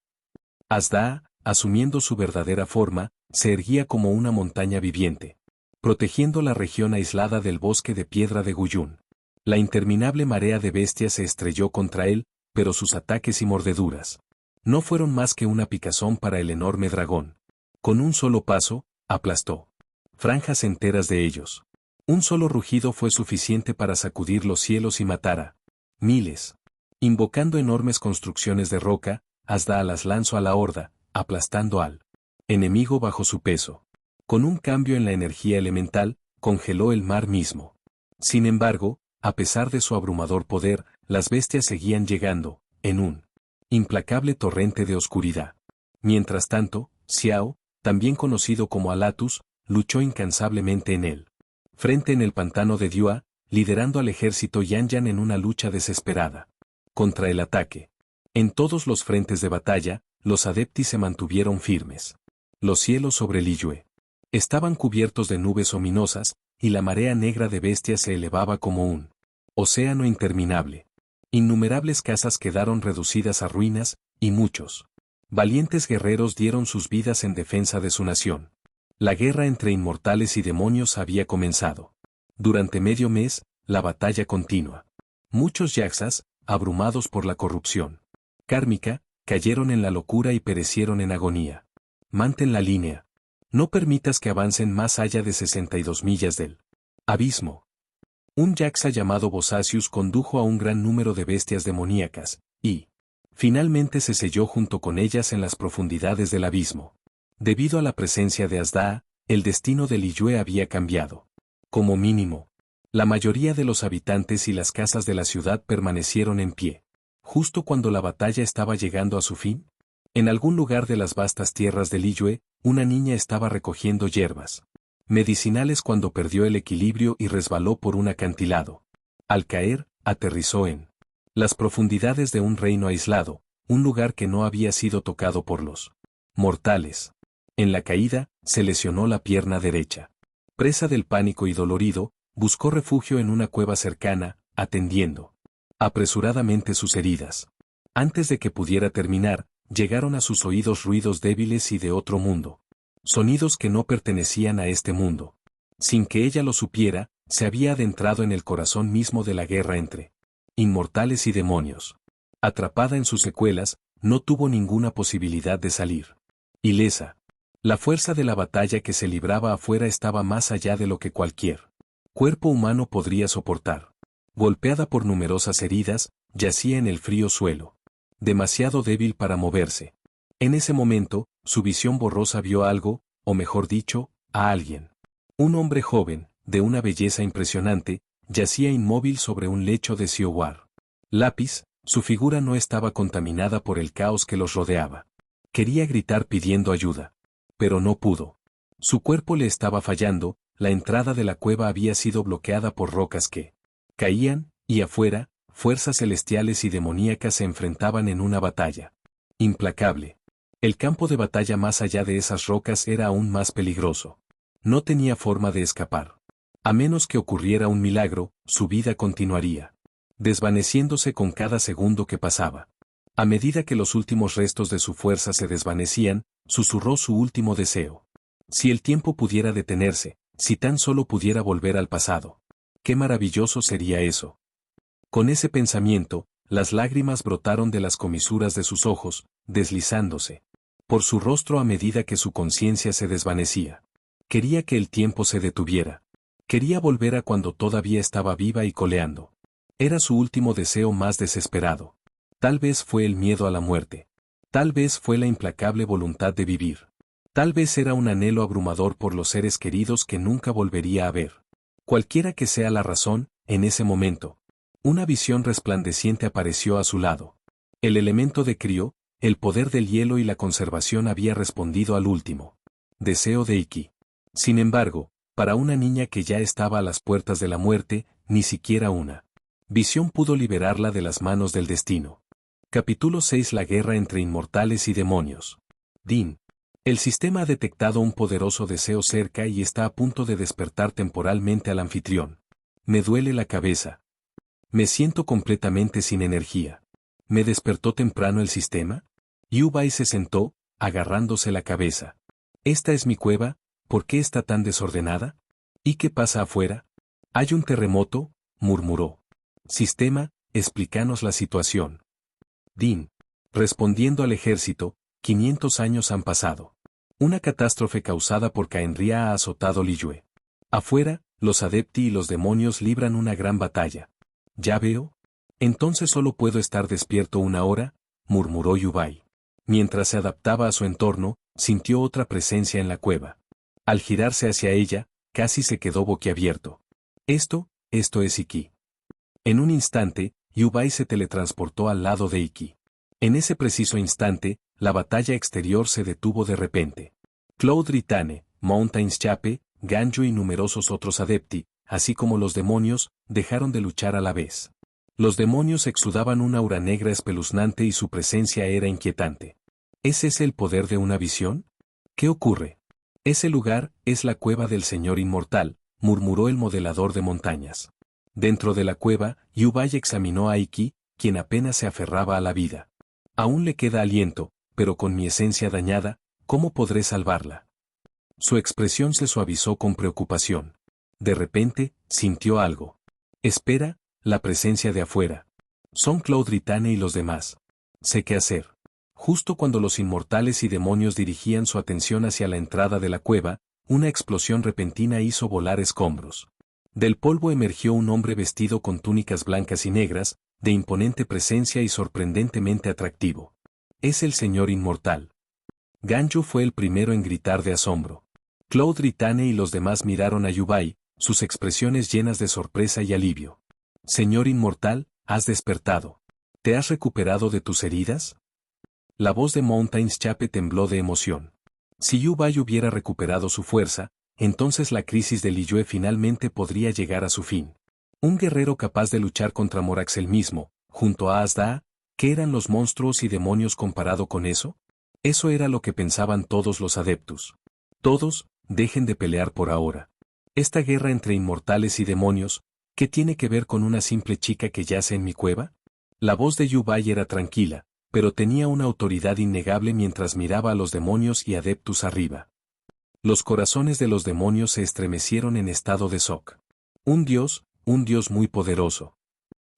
Asda, asumiendo su verdadera forma, se erguía como una montaña viviente, protegiendo la región aislada del bosque de piedra de Guyun. La interminable marea de bestias se estrelló contra él, pero sus ataques y mordeduras no fueron más que una picazón para el enorme dragón. Con un solo paso, aplastó franjas enteras de ellos. Un solo rugido fue suficiente para sacudir los cielos y matar a miles. Invocando enormes construcciones de roca, Asda las lanzó a la horda, aplastando al enemigo bajo su peso. Con un cambio en la energía elemental, congeló el mar mismo. Sin embargo, a pesar de su abrumador poder, las bestias seguían llegando, en un implacable torrente de oscuridad. Mientras tanto, Xiao, también conocido como Alatus, luchó incansablemente en él. Frente en el pantano de Dua, liderando al ejército Yanyan en una lucha desesperada contra el ataque. En todos los frentes de batalla, los adeptis se mantuvieron firmes. Los cielos sobre Liyue estaban cubiertos de nubes ominosas, y la marea negra de bestias se elevaba como un océano interminable. Innumerables casas quedaron reducidas a ruinas, y muchos valientes guerreros dieron sus vidas en defensa de su nación. La guerra entre inmortales y demonios había comenzado. Durante medio mes, la batalla continua. Muchos yaxas, abrumados por la corrupción kármica, cayeron en la locura y perecieron en agonía. Mantén la línea. No permitas que avancen más allá de 62 millas del abismo. Un yaxa llamado Bosacius condujo a un gran número de bestias demoníacas, y finalmente se selló junto con ellas en las profundidades del abismo. Debido a la presencia de Asda, el destino de Liyue había cambiado. Como mínimo, la mayoría de los habitantes y las casas de la ciudad permanecieron en pie. Justo cuando la batalla estaba llegando a su fin, en algún lugar de las vastas tierras de Liyue, una niña estaba recogiendo hierbas medicinales cuando perdió el equilibrio y resbaló por un acantilado. Al caer, aterrizó en las profundidades de un reino aislado, un lugar que no había sido tocado por los mortales. En la caída, se lesionó la pierna derecha. Presa del pánico y dolorido, buscó refugio en una cueva cercana, atendiendo apresuradamente sus heridas. Antes de que pudiera terminar, llegaron a sus oídos ruidos débiles y de otro mundo. Sonidos que no pertenecían a este mundo. Sin que ella lo supiera, se había adentrado en el corazón mismo de la guerra entre inmortales y demonios. Atrapada en sus secuelas, no tuvo ninguna posibilidad de salir ilesa. La fuerza de la batalla que se libraba afuera estaba más allá de lo que cualquier cuerpo humano podría soportar. Golpeada por numerosas heridas, yacía en el frío suelo. Demasiado débil para moverse. En ese momento, su visión borrosa vio algo, o mejor dicho, a alguien. Un hombre joven, de una belleza impresionante, yacía inmóvil sobre un lecho de Siowar. Lápiz, su figura no estaba contaminada por el caos que los rodeaba. Quería gritar pidiendo ayuda. Pero no pudo. Su cuerpo le estaba fallando, la entrada de la cueva había sido bloqueada por rocas que caían, y afuera, fuerzas celestiales y demoníacas se enfrentaban en una batalla implacable. El campo de batalla más allá de esas rocas era aún más peligroso. No tenía forma de escapar. A menos que ocurriera un milagro, su vida continuaría. desvaneciéndose con cada segundo que pasaba. A medida que los últimos restos de su fuerza se desvanecían, susurró su último deseo. Si el tiempo pudiera detenerse, si tan solo pudiera volver al pasado. Qué maravilloso sería eso. Con ese pensamiento, las lágrimas brotaron de las comisuras de sus ojos, deslizándose por su rostro a medida que su conciencia se desvanecía. Quería que el tiempo se detuviera. Quería volver a cuando todavía estaba viva y coleando. Era su último deseo más desesperado. Tal vez fue el miedo a la muerte. Tal vez fue la implacable voluntad de vivir. Tal vez era un anhelo abrumador por los seres queridos que nunca volvería a ver. Cualquiera que sea la razón, en ese momento, una visión resplandeciente apareció a su lado. El elemento de Crío, el poder del hielo y la conservación había respondido al último deseo de Iki. Sin embargo, para una niña que ya estaba a las puertas de la muerte, ni siquiera una visión pudo liberarla de las manos del destino. Capítulo 6. La guerra entre inmortales y demonios. Din. El sistema ha detectado un poderoso deseo cerca y está a punto de despertar temporalmente al anfitrión. Me duele la cabeza. Me siento completamente sin energía. ¿Me despertó temprano el sistema? Yu-Bai se sentó, agarrándose la cabeza. Esta es mi cueva, ¿por qué está tan desordenada? ¿Y qué pasa afuera? Hay un terremoto, murmuró. Sistema, explícanos la situación. Din. Respondiendo al ejército, 500 años han pasado. Una catástrofe causada por Caenria ha azotado Liyue. Afuera, los Adepti y los demonios libran una gran batalla. ¿Ya veo? Entonces solo puedo estar despierto una hora, murmuró Yu-Bai. Mientras se adaptaba a su entorno, sintió otra presencia en la cueva. Al girarse hacia ella, casi se quedó boquiabierto. Esto es Iki. En un instante, Yu-Bai se teletransportó al lado de Iki. En ese preciso instante, la batalla exterior se detuvo de repente. Cloud Ritane, Mountains Chape, Ganju y numerosos otros Adepti, así como los demonios, dejaron de luchar a la vez. Los demonios exudaban una aura negra espeluznante y su presencia era inquietante. ¿Es ese el poder de una visión? ¿Qué ocurre? Ese lugar es la cueva del Señor Inmortal, murmuró el modelador de montañas. Dentro de la cueva, Yu-Bai examinó a Iki, quien apenas se aferraba a la vida. Aún le queda aliento, pero con mi esencia dañada, ¿cómo podré salvarla? Su expresión se suavizó con preocupación. De repente, sintió algo. Espera, la presencia de afuera. Son Cloud Ritane y los demás. Sé qué hacer. Justo cuando los inmortales y demonios dirigían su atención hacia la entrada de la cueva, una explosión repentina hizo volar escombros. Del polvo emergió un hombre vestido con túnicas blancas y negras, de imponente presencia y sorprendentemente atractivo. Es el Señor Inmortal. Ganju fue el primero en gritar de asombro. Cloud Ritane y los demás miraron a Yu-Bai, sus expresiones llenas de sorpresa y alivio. Señor Inmortal, has despertado. ¿Te has recuperado de tus heridas? La voz de Mountains Chape tembló de emoción. Si Yu-Bai hubiera recuperado su fuerza, entonces la crisis de Liyue finalmente podría llegar a su fin. Un guerrero capaz de luchar contra Moraxel mismo, junto a Asda, ¿qué eran los monstruos y demonios comparado con eso? Eso era lo que pensaban todos los adeptos. Todos, dejen de pelear por ahora. Esta guerra entre inmortales y demonios, ¿qué tiene que ver con una simple chica que yace en mi cueva? La voz de Yu-Bai era tranquila, pero tenía una autoridad innegable mientras miraba a los demonios y adeptus arriba. Los corazones de los demonios se estremecieron en estado de shock. Un dios muy poderoso.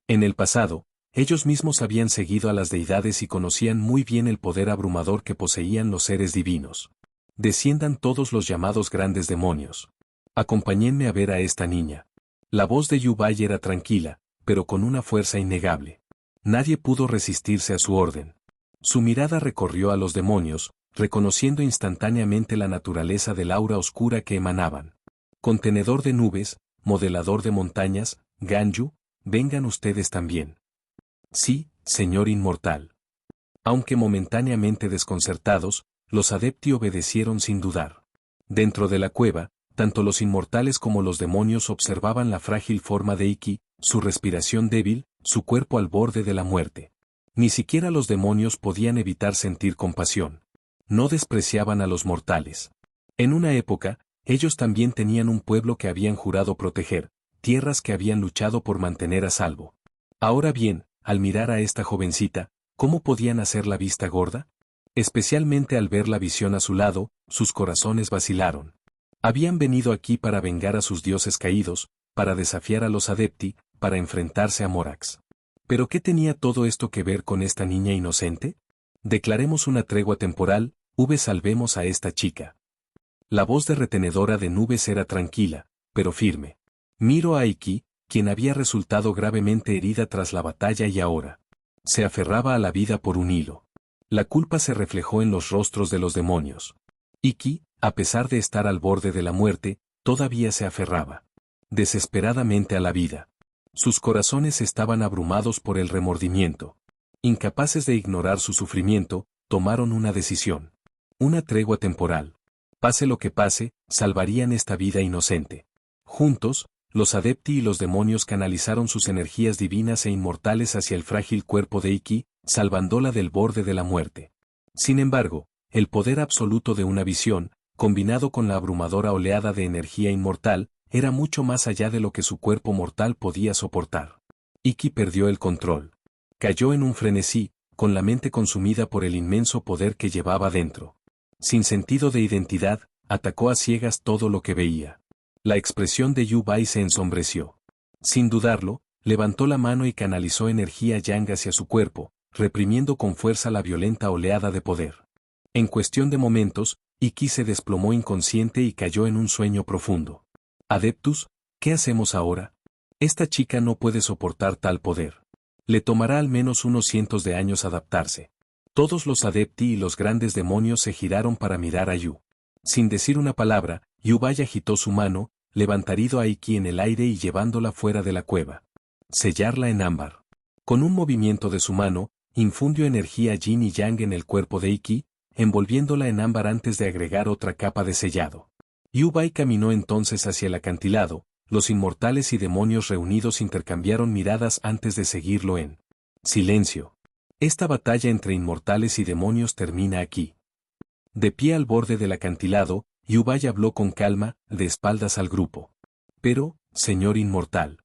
En el pasado, ellos mismos habían seguido a las deidades y conocían muy bien el poder abrumador que poseían los seres divinos. Desciendan todos los llamados grandes demonios. Acompáñenme a ver a esta niña. La voz de Yu-Bai era tranquila, pero con una fuerza innegable. Nadie pudo resistirse a su orden. Su mirada recorrió a los demonios, reconociendo instantáneamente la naturaleza del aura oscura que emanaban. Contenedor de nubes, modelador de montañas, Ganju, vengan ustedes también. Sí, señor inmortal. Aunque momentáneamente desconcertados, los adepti obedecieron sin dudar. Dentro de la cueva, tanto los inmortales como los demonios observaban la frágil forma de Iki, su respiración débil, su cuerpo al borde de la muerte. Ni siquiera los demonios podían evitar sentir compasión. No despreciaban a los mortales. En una época, ellos también tenían un pueblo que habían jurado proteger, tierras que habían luchado por mantener a salvo. Ahora bien, al mirar a esta jovencita, ¿cómo podían hacer la vista gorda? Especialmente al ver la visión a su lado, sus corazones vacilaron. Habían venido aquí para vengar a sus dioses caídos, para desafiar a los Adepti, para enfrentarse a Morax. ¿Pero qué tenía todo esto que ver con esta niña inocente? Declaremos una tregua temporal, salvemos a esta chica. La voz de retenedora de nubes era tranquila, pero firme. Miro a Iki, quien había resultado gravemente herida tras la batalla y ahora se aferraba a la vida por un hilo. La culpa se reflejó en los rostros de los demonios. Iki, a pesar de estar al borde de la muerte, todavía se aferraba desesperadamente a la vida. Sus corazones estaban abrumados por el remordimiento. Incapaces de ignorar su sufrimiento, tomaron una decisión. Una tregua temporal. Pase lo que pase, salvarían esta vida inocente. Juntos, los Adepti y los demonios canalizaron sus energías divinas e inmortales hacia el frágil cuerpo de Iki, salvándola del borde de la muerte. Sin embargo, el poder absoluto de una visión, combinado con la abrumadora oleada de energía inmortal, era mucho más allá de lo que su cuerpo mortal podía soportar. Iki perdió el control. Cayó en un frenesí, con la mente consumida por el inmenso poder que llevaba dentro. Sin sentido de identidad, atacó a ciegas todo lo que veía. La expresión de Yu Bai se ensombreció. Sin dudarlo, levantó la mano y canalizó energía yang hacia su cuerpo, reprimiendo con fuerza la violenta oleada de poder. En cuestión de momentos, Iki se desplomó inconsciente y cayó en un sueño profundo. Adeptus, ¿qué hacemos ahora? Esta chica no puede soportar tal poder. Le tomará al menos unos cientos de años adaptarse. Todos los Adepti y los grandes demonios se giraron para mirar a Yu. Sin decir una palabra, Yu Bai agitó su mano, levantando a Iki en el aire y llevándola fuera de la cueva. Sellarla en ámbar. Con un movimiento de su mano, infundió energía yin y yang en el cuerpo de Iki, envolviéndola en ámbar antes de agregar otra capa de sellado. Yu Bai caminó entonces hacia el acantilado, los inmortales y demonios reunidos intercambiaron miradas antes de seguirlo en silencio. Esta batalla entre inmortales y demonios termina aquí. De pie al borde del acantilado, Yu Bai habló con calma, de espaldas al grupo. Pero, señor inmortal.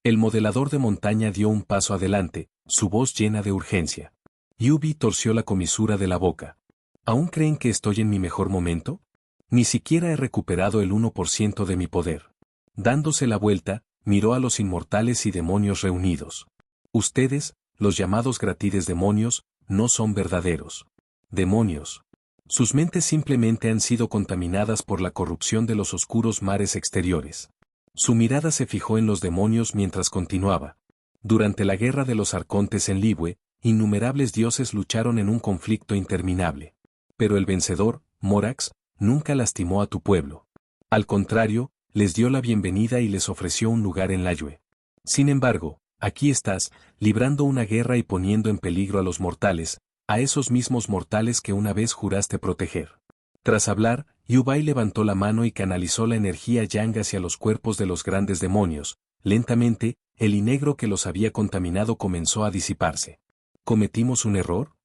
El modelador de montaña dio un paso adelante, su voz llena de urgencia. Yu Bai torció la comisura de la boca. ¿Aún creen que estoy en mi mejor momento? Ni siquiera he recuperado el 1% de mi poder. Dándose la vuelta, miró a los inmortales y demonios reunidos. Ustedes, los llamados gratides demonios, no son verdaderos demonios. Sus mentes simplemente han sido contaminadas por la corrupción de los oscuros mares exteriores. Su mirada se fijó en los demonios mientras continuaba. Durante la guerra de los arcontes en Liyue, innumerables dioses lucharon en un conflicto interminable. Pero el vencedor, Morax, nunca lastimó a tu pueblo. Al contrario, les dio la bienvenida y les ofreció un lugar en Liyue. Sin embargo, aquí estás, librando una guerra y poniendo en peligro a los mortales, a esos mismos mortales que una vez juraste proteger. Tras hablar, Yu Bai levantó la mano y canalizó la energía yang hacia los cuerpos de los grandes demonios. Lentamente, el inegro que los había contaminado comenzó a disiparse. ¿Cometimos un error?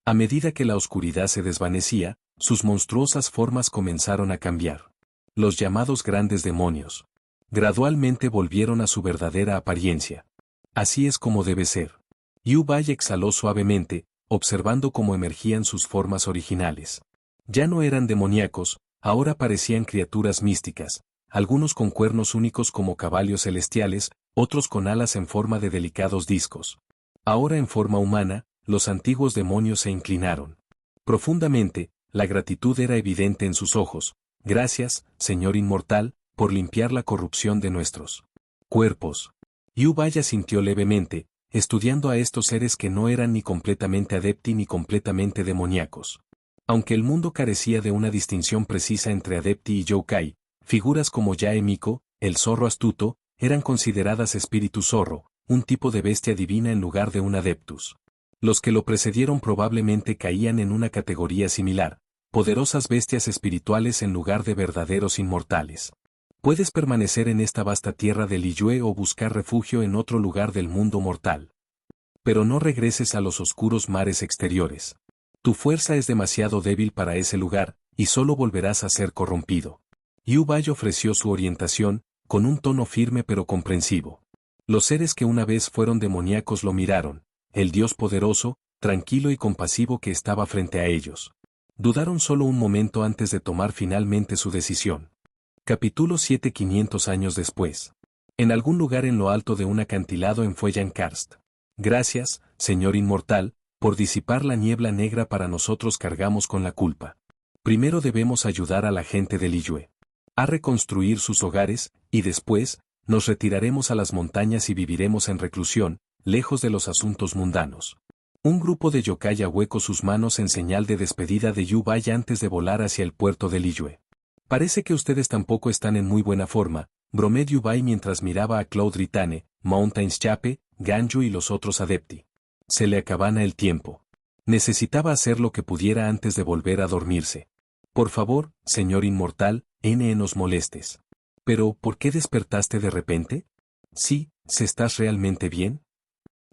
A medida que la oscuridad se desvanecía, sus monstruosas formas comenzaron a cambiar. Los llamados grandes demonios gradualmente volvieron a su verdadera apariencia. Así es como debe ser. Yu Bai exhaló suavemente, observando cómo emergían sus formas originales. Ya no eran demoníacos, ahora parecían criaturas místicas, algunos con cuernos únicos como caballos celestiales, otros con alas en forma de delicados discos. Ahora en forma humana, los antiguos demonios se inclinaron. Profundamente, la gratitud era evidente en sus ojos. Gracias, Señor Inmortal, por limpiar la corrupción de nuestros cuerpos. Yu Bai asintió levemente, estudiando a estos seres que no eran ni completamente adepti ni completamente demoníacos. Aunque el mundo carecía de una distinción precisa entre adepti y yokai, figuras como Yae Miko, el zorro astuto, eran consideradas espíritu zorro, un tipo de bestia divina en lugar de un adeptus. Los que lo precedieron probablemente caían en una categoría similar, poderosas bestias espirituales en lugar de verdaderos inmortales. Puedes permanecer en esta vasta tierra de Liyue o buscar refugio en otro lugar del mundo mortal. Pero no regreses a los oscuros mares exteriores. Tu fuerza es demasiado débil para ese lugar, y solo volverás a ser corrompido. Yu Bai ofreció su orientación, con un tono firme pero comprensivo. Los seres que una vez fueron demoníacos lo miraron, el Dios poderoso, tranquilo y compasivo que estaba frente a ellos. Dudaron solo un momento antes de tomar finalmente su decisión. Capítulo 7. 500 años después. En algún lugar en lo alto de un acantilado en Fuellankarst. Gracias, Señor Inmortal, por disipar la niebla negra. Para nosotros cargamos con la culpa. Primero debemos ayudar a la gente de Liyue a reconstruir sus hogares, y después, nos retiraremos a las montañas y viviremos en reclusión, lejos de los asuntos mundanos. Un grupo de yokai ahuecó sus manos en señal de despedida de Yu-Bai antes de volar hacia el puerto de Liyue. Parece que ustedes tampoco están en muy buena forma, bromeó Yu-Bai mientras miraba a Cloud Ritane, Mountains Chape, Ganju y los otros adepti. Se le acababa el tiempo. Necesitaba hacer lo que pudiera antes de volver a dormirse. Por favor, señor Inmortal, nos molestes. Pero, ¿por qué despertaste de repente? Sí, ¿se estás realmente bien?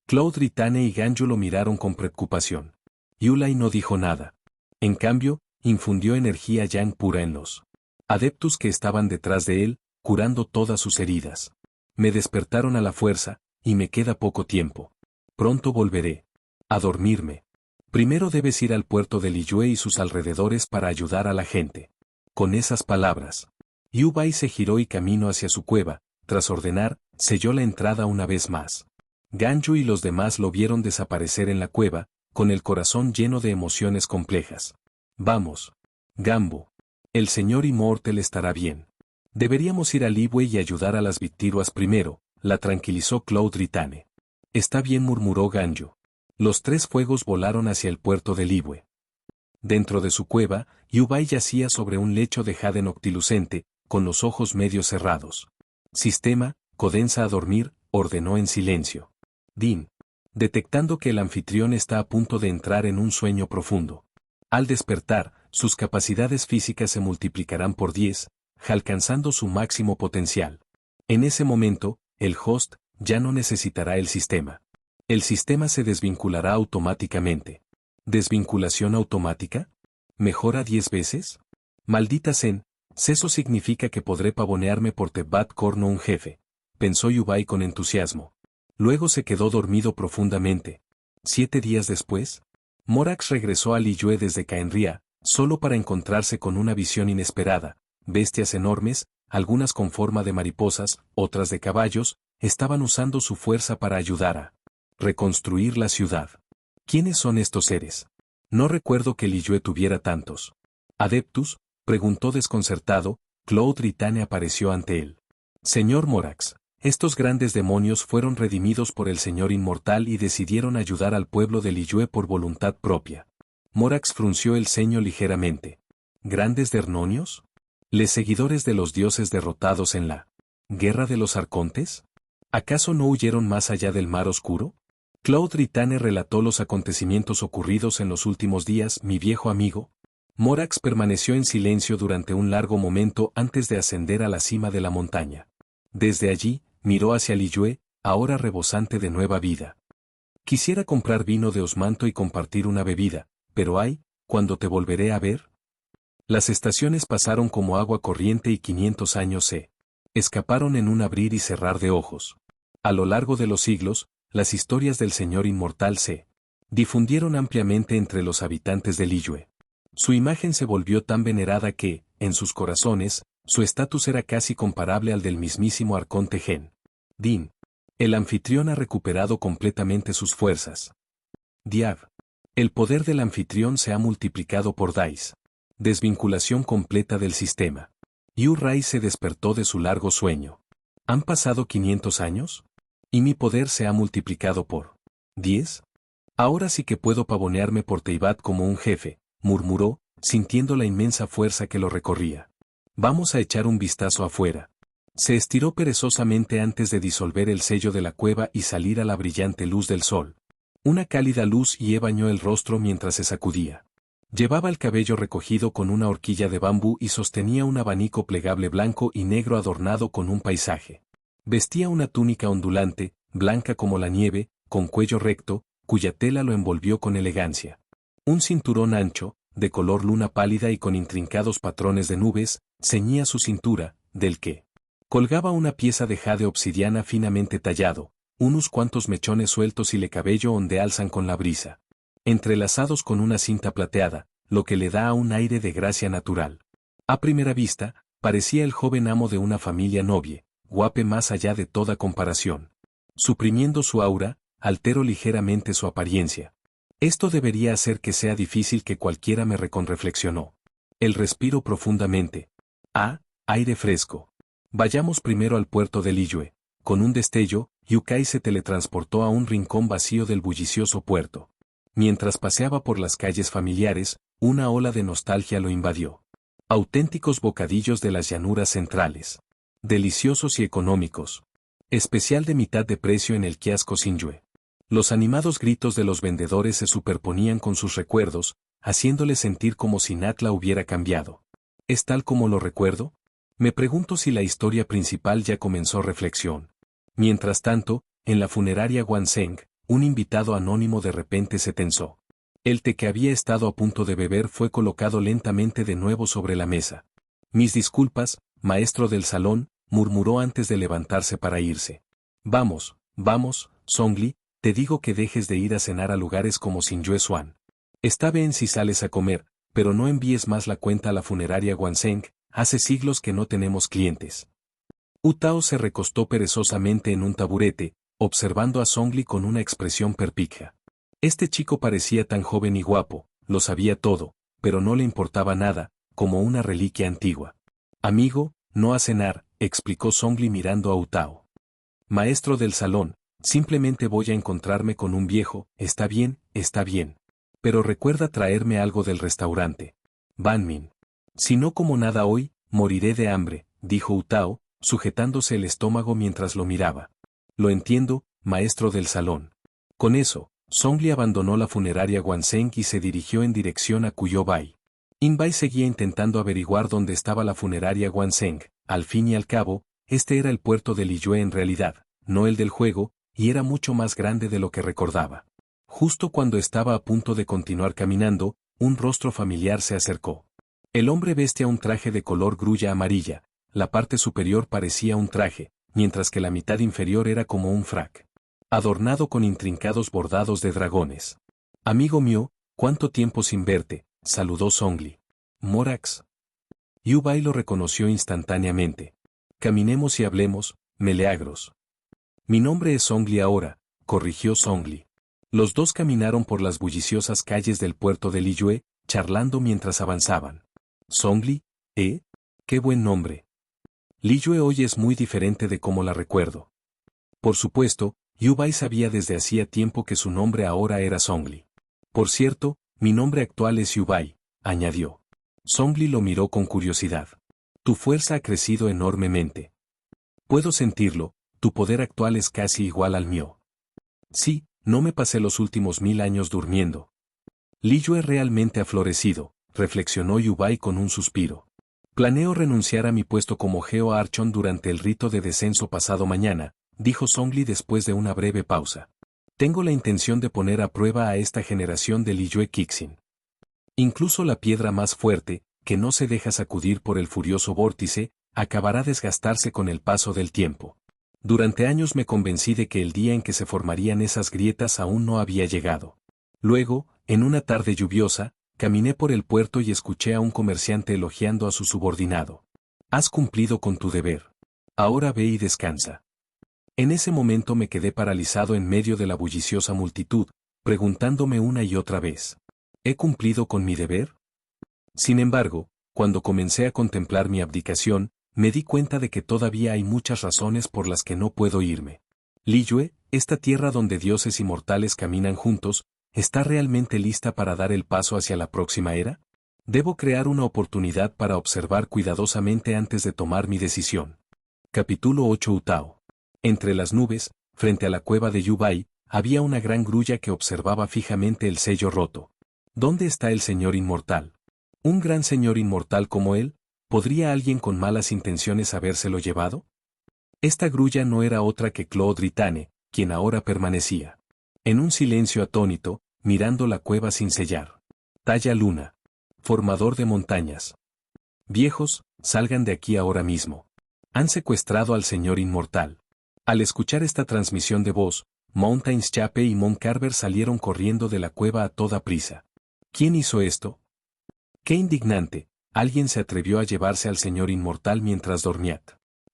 Cloud Ritane y Ganju lo miraron con preocupación. Yulai no dijo nada. En cambio, infundió energía yang pura en los adeptus que estaban detrás de él, curando todas sus heridas. Me despertaron a la fuerza, y me queda poco tiempo. Pronto volveré a dormirme. Primero debes ir al puerto de Liyue y sus alrededores para ayudar a la gente. Con esas palabras, Yu-Bai se giró y caminó hacia su cueva. Tras ordenar, selló la entrada una vez más. Ganju y los demás lo vieron desaparecer en la cueva, con el corazón lleno de emociones complejas. Vamos, Gambo. El señor Immortal estará bien. Deberíamos ir a Liyue y ayudar a las Victiruas primero, la tranquilizó Cloud Ritane. Está bien, murmuró Ganju. Los tres fuegos volaron hacia el puerto de Liyue. Dentro de su cueva, Yu-Bai yacía sobre un lecho de jade noctilucente, con los ojos medio cerrados. Sistema, codensa a dormir, ordenó en silencio. Din. Detectando que el anfitrión está a punto de entrar en un sueño profundo. Al despertar, sus capacidades físicas se multiplicarán por 10, alcanzando su máximo potencial. En ese momento, el host ya no necesitará el sistema. El sistema se desvinculará automáticamente. ¿Desvinculación automática? ¿Mejora 10 veces? Maldita Zen, eso significa que podré pavonearme por Tebbat Corno un jefe, pensó Yu-Bai con entusiasmo. Luego se quedó dormido profundamente. 7 días después, Morax regresó a Liyue desde Caenria, solo para encontrarse con una visión inesperada. Bestias enormes, algunas con forma de mariposas, otras de caballos, estaban usando su fuerza para ayudar a reconstruir la ciudad. ¿Quiénes son estos seres? No recuerdo que Liyue tuviera tantos. ¿Adeptus? Preguntó desconcertado. Cloud Ritane apareció ante él. Señor Morax, estos grandes demonios fueron redimidos por el Señor Inmortal y decidieron ayudar al pueblo de Liyue por voluntad propia. Morax frunció el ceño ligeramente. ¿Grandes demonios? ¿Les seguidores de los dioses derrotados en la guerra de los arcontes? ¿Acaso no huyeron más allá del mar oscuro? Cloud Ritane relató los acontecimientos ocurridos en los últimos días. Mi viejo amigo. Morax permaneció en silencio durante un largo momento antes de ascender a la cima de la montaña. Desde allí, miró hacia Liyue, ahora rebosante de nueva vida. Quisiera comprar vino de Osmanto y compartir una bebida, pero ¿cuándo te volveré a ver? Las estaciones pasaron como agua corriente y 500 años se escaparon en un abrir y cerrar de ojos. A lo largo de los siglos, las historias del Señor Inmortal se difundieron ampliamente entre los habitantes de Liyue. Su imagen se volvió tan venerada que, en sus corazones, su estatus era casi comparable al del mismísimo arconte Gen. Din. El anfitrión ha recuperado completamente sus fuerzas. Diab. El poder del anfitrión se ha multiplicado por Dice. Desvinculación completa del sistema. Yu-Rai se despertó de su largo sueño. ¿Han pasado 500 años? ¿Y mi poder se ha multiplicado por 10? Ahora sí que puedo pavonearme por Teyvat como un jefe, murmuró, sintiendo la inmensa fuerza que lo recorría. Vamos a echar un vistazo afuera. Se estiró perezosamente antes de disolver el sello de la cueva y salir a la brillante luz del sol. Una cálida luz bañó el rostro mientras se sacudía. Llevaba el cabello recogido con una horquilla de bambú y sostenía un abanico plegable blanco y negro adornado con un paisaje. Vestía una túnica ondulante, blanca como la nieve, con cuello recto, cuya tela lo envolvió con elegancia. Un cinturón ancho, de color luna pálida y con intrincados patrones de nubes, ceñía su cintura, del que Colgaba una pieza de jade obsidiana finamente tallado, unos cuantos mechones sueltos y le cabello onde alzan con la brisa, entrelazados con una cinta plateada, lo que le da un aire de gracia natural. A primera vista, parecía el joven amo de una familia noble, guape más allá de toda comparación. Suprimiendo su aura, altero ligeramente su apariencia. Esto debería hacer que sea difícil que cualquiera me reconreflexionó. El respiro profundamente. Ah, aire fresco. Vayamos primero al puerto de Liyue. Con un destello, Yukai se teletransportó a un rincón vacío del bullicioso puerto. Mientras paseaba por las calles familiares, una ola de nostalgia lo invadió. Auténticos bocadillos de las llanuras centrales. Deliciosos y económicos. Especial de mitad de precio en el kiosco Shinjue. Los animados gritos de los vendedores se superponían con sus recuerdos, haciéndole sentir como si Natla hubiera cambiado. ¿Es tal como lo recuerdo? Me pregunto si la historia principal ya comenzó reflexión. Mientras tanto, en la funeraria Wanseng, un invitado anónimo de repente se tensó. El té que había estado a punto de beber fue colocado lentamente de nuevo sobre la mesa. Mis disculpas, maestro del salón, murmuró antes de levantarse para irse. Vamos, vamos, Songli, te digo que dejes de ir a cenar a lugares como Shinjue Swan. Está bien si sales a comer, pero no envíes más la cuenta a la funeraria Wanseng, hace siglos que no tenemos clientes. Utao se recostó perezosamente en un taburete, observando a Songli con una expresión perpleja. Este chico parecía tan joven y guapo, lo sabía todo, pero no le importaba nada, como una reliquia antigua. Amigo, no a cenar, explicó Songli mirando a Utao. Maestro del salón, simplemente voy a encontrarme con un viejo, está bien, pero recuerda traerme algo del restaurante. Banmin. Si no como nada hoy, moriré de hambre, dijo Utao, sujetándose el estómago mientras lo miraba. Lo entiendo, maestro del salón. Con eso, Songli abandonó la funeraria Wanseng y se dirigió en dirección a Kuyobai. Inbai seguía intentando averiguar dónde estaba la funeraria Wanseng. Al fin y al cabo, este era el puerto de Liyue en realidad, no el del juego, y era mucho más grande de lo que recordaba. Justo cuando estaba a punto de continuar caminando, un rostro familiar se acercó. El hombre vestía un traje de color grulla amarilla, la parte superior parecía un traje, mientras que la mitad inferior era como un frac, adornado con intrincados bordados de dragones. Amigo mío, ¿cuánto tiempo sin verte?, saludó Songli. Morax. Yubai lo reconoció instantáneamente. Caminemos y hablemos, Meleagros. Mi nombre es Songli ahora, corrigió Songli. Los dos caminaron por las bulliciosas calles del puerto de Liyue, charlando mientras avanzaban. Songli, qué buen nombre. Liyue hoy es muy diferente de como la recuerdo. Por supuesto, Yubai sabía desde hacía tiempo que su nombre ahora era Songli. Por cierto, mi nombre actual es Yubai, añadió. Songli lo miró con curiosidad. Tu fuerza ha crecido enormemente. Puedo sentirlo, tu poder actual es casi igual al mío. Sí, no me pasé los últimos 1000 años durmiendo. Liyue realmente ha florecido, reflexionó Yubai con un suspiro. Planeo renunciar a mi puesto como Geo Archon durante el rito de descenso pasado mañana, dijo Songli después de una breve pausa. Tengo la intención de poner a prueba a esta generación de Liyue Kixin. Incluso la piedra más fuerte, que no se deja sacudir por el furioso vórtice, acabará desgastarse con el paso del tiempo. Durante años me convencí de que el día en que se formarían esas grietas aún no había llegado. Luego, en una tarde lluviosa, caminé por el puerto y escuché a un comerciante elogiando a su subordinado. Has cumplido con tu deber. Ahora ve y descansa. En ese momento me quedé paralizado en medio de la bulliciosa multitud, preguntándome una y otra vez. ¿He cumplido con mi deber? Sin embargo, cuando comencé a contemplar mi abdicación, me di cuenta de que todavía hay muchas razones por las que no puedo irme. Liyue, esta tierra donde dioses y mortales caminan juntos, ¿está realmente lista para dar el paso hacia la próxima era? Debo crear una oportunidad para observar cuidadosamente antes de tomar mi decisión. Capítulo 8 Utao. Entre las nubes, frente a la cueva de Yubai, había una gran grulla que observaba fijamente el sello roto. ¿Dónde está el señor inmortal? ¿Un gran señor inmortal como él? ¿Podría alguien con malas intenciones habérselo llevado? Esta grulla no era otra que Claude Ritane, quien ahora permanecía en un silencio atónito, mirando la cueva sin sellar. Talla Luna. Formador de montañas. Viejos, salgan de aquí ahora mismo. Han secuestrado al señor inmortal. Al escuchar esta transmisión de voz, Mountains Chape y Mon Carver salieron corriendo de la cueva a toda prisa. ¿Quién hizo esto? ¡Qué indignante! Alguien se atrevió a llevarse al señor inmortal mientras dormía.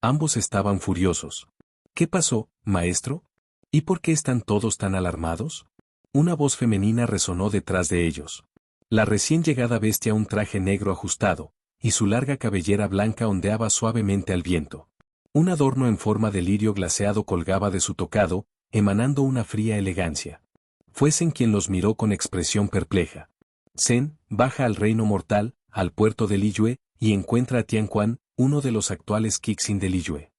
Ambos estaban furiosos. ¿Qué pasó, maestro? ¿Y por qué están todos tan alarmados? Una voz femenina resonó detrás de ellos. La recién llegada vestía un traje negro ajustado, y su larga cabellera blanca ondeaba suavemente al viento. Un adorno en forma de lirio glaseado colgaba de su tocado, emanando una fría elegancia. Fue Zen quien los miró con expresión perpleja. Zen, baja al reino mortal, al puerto de Liyue, y encuentra a Tian Quan, uno de los actuales Kixin de Liyue.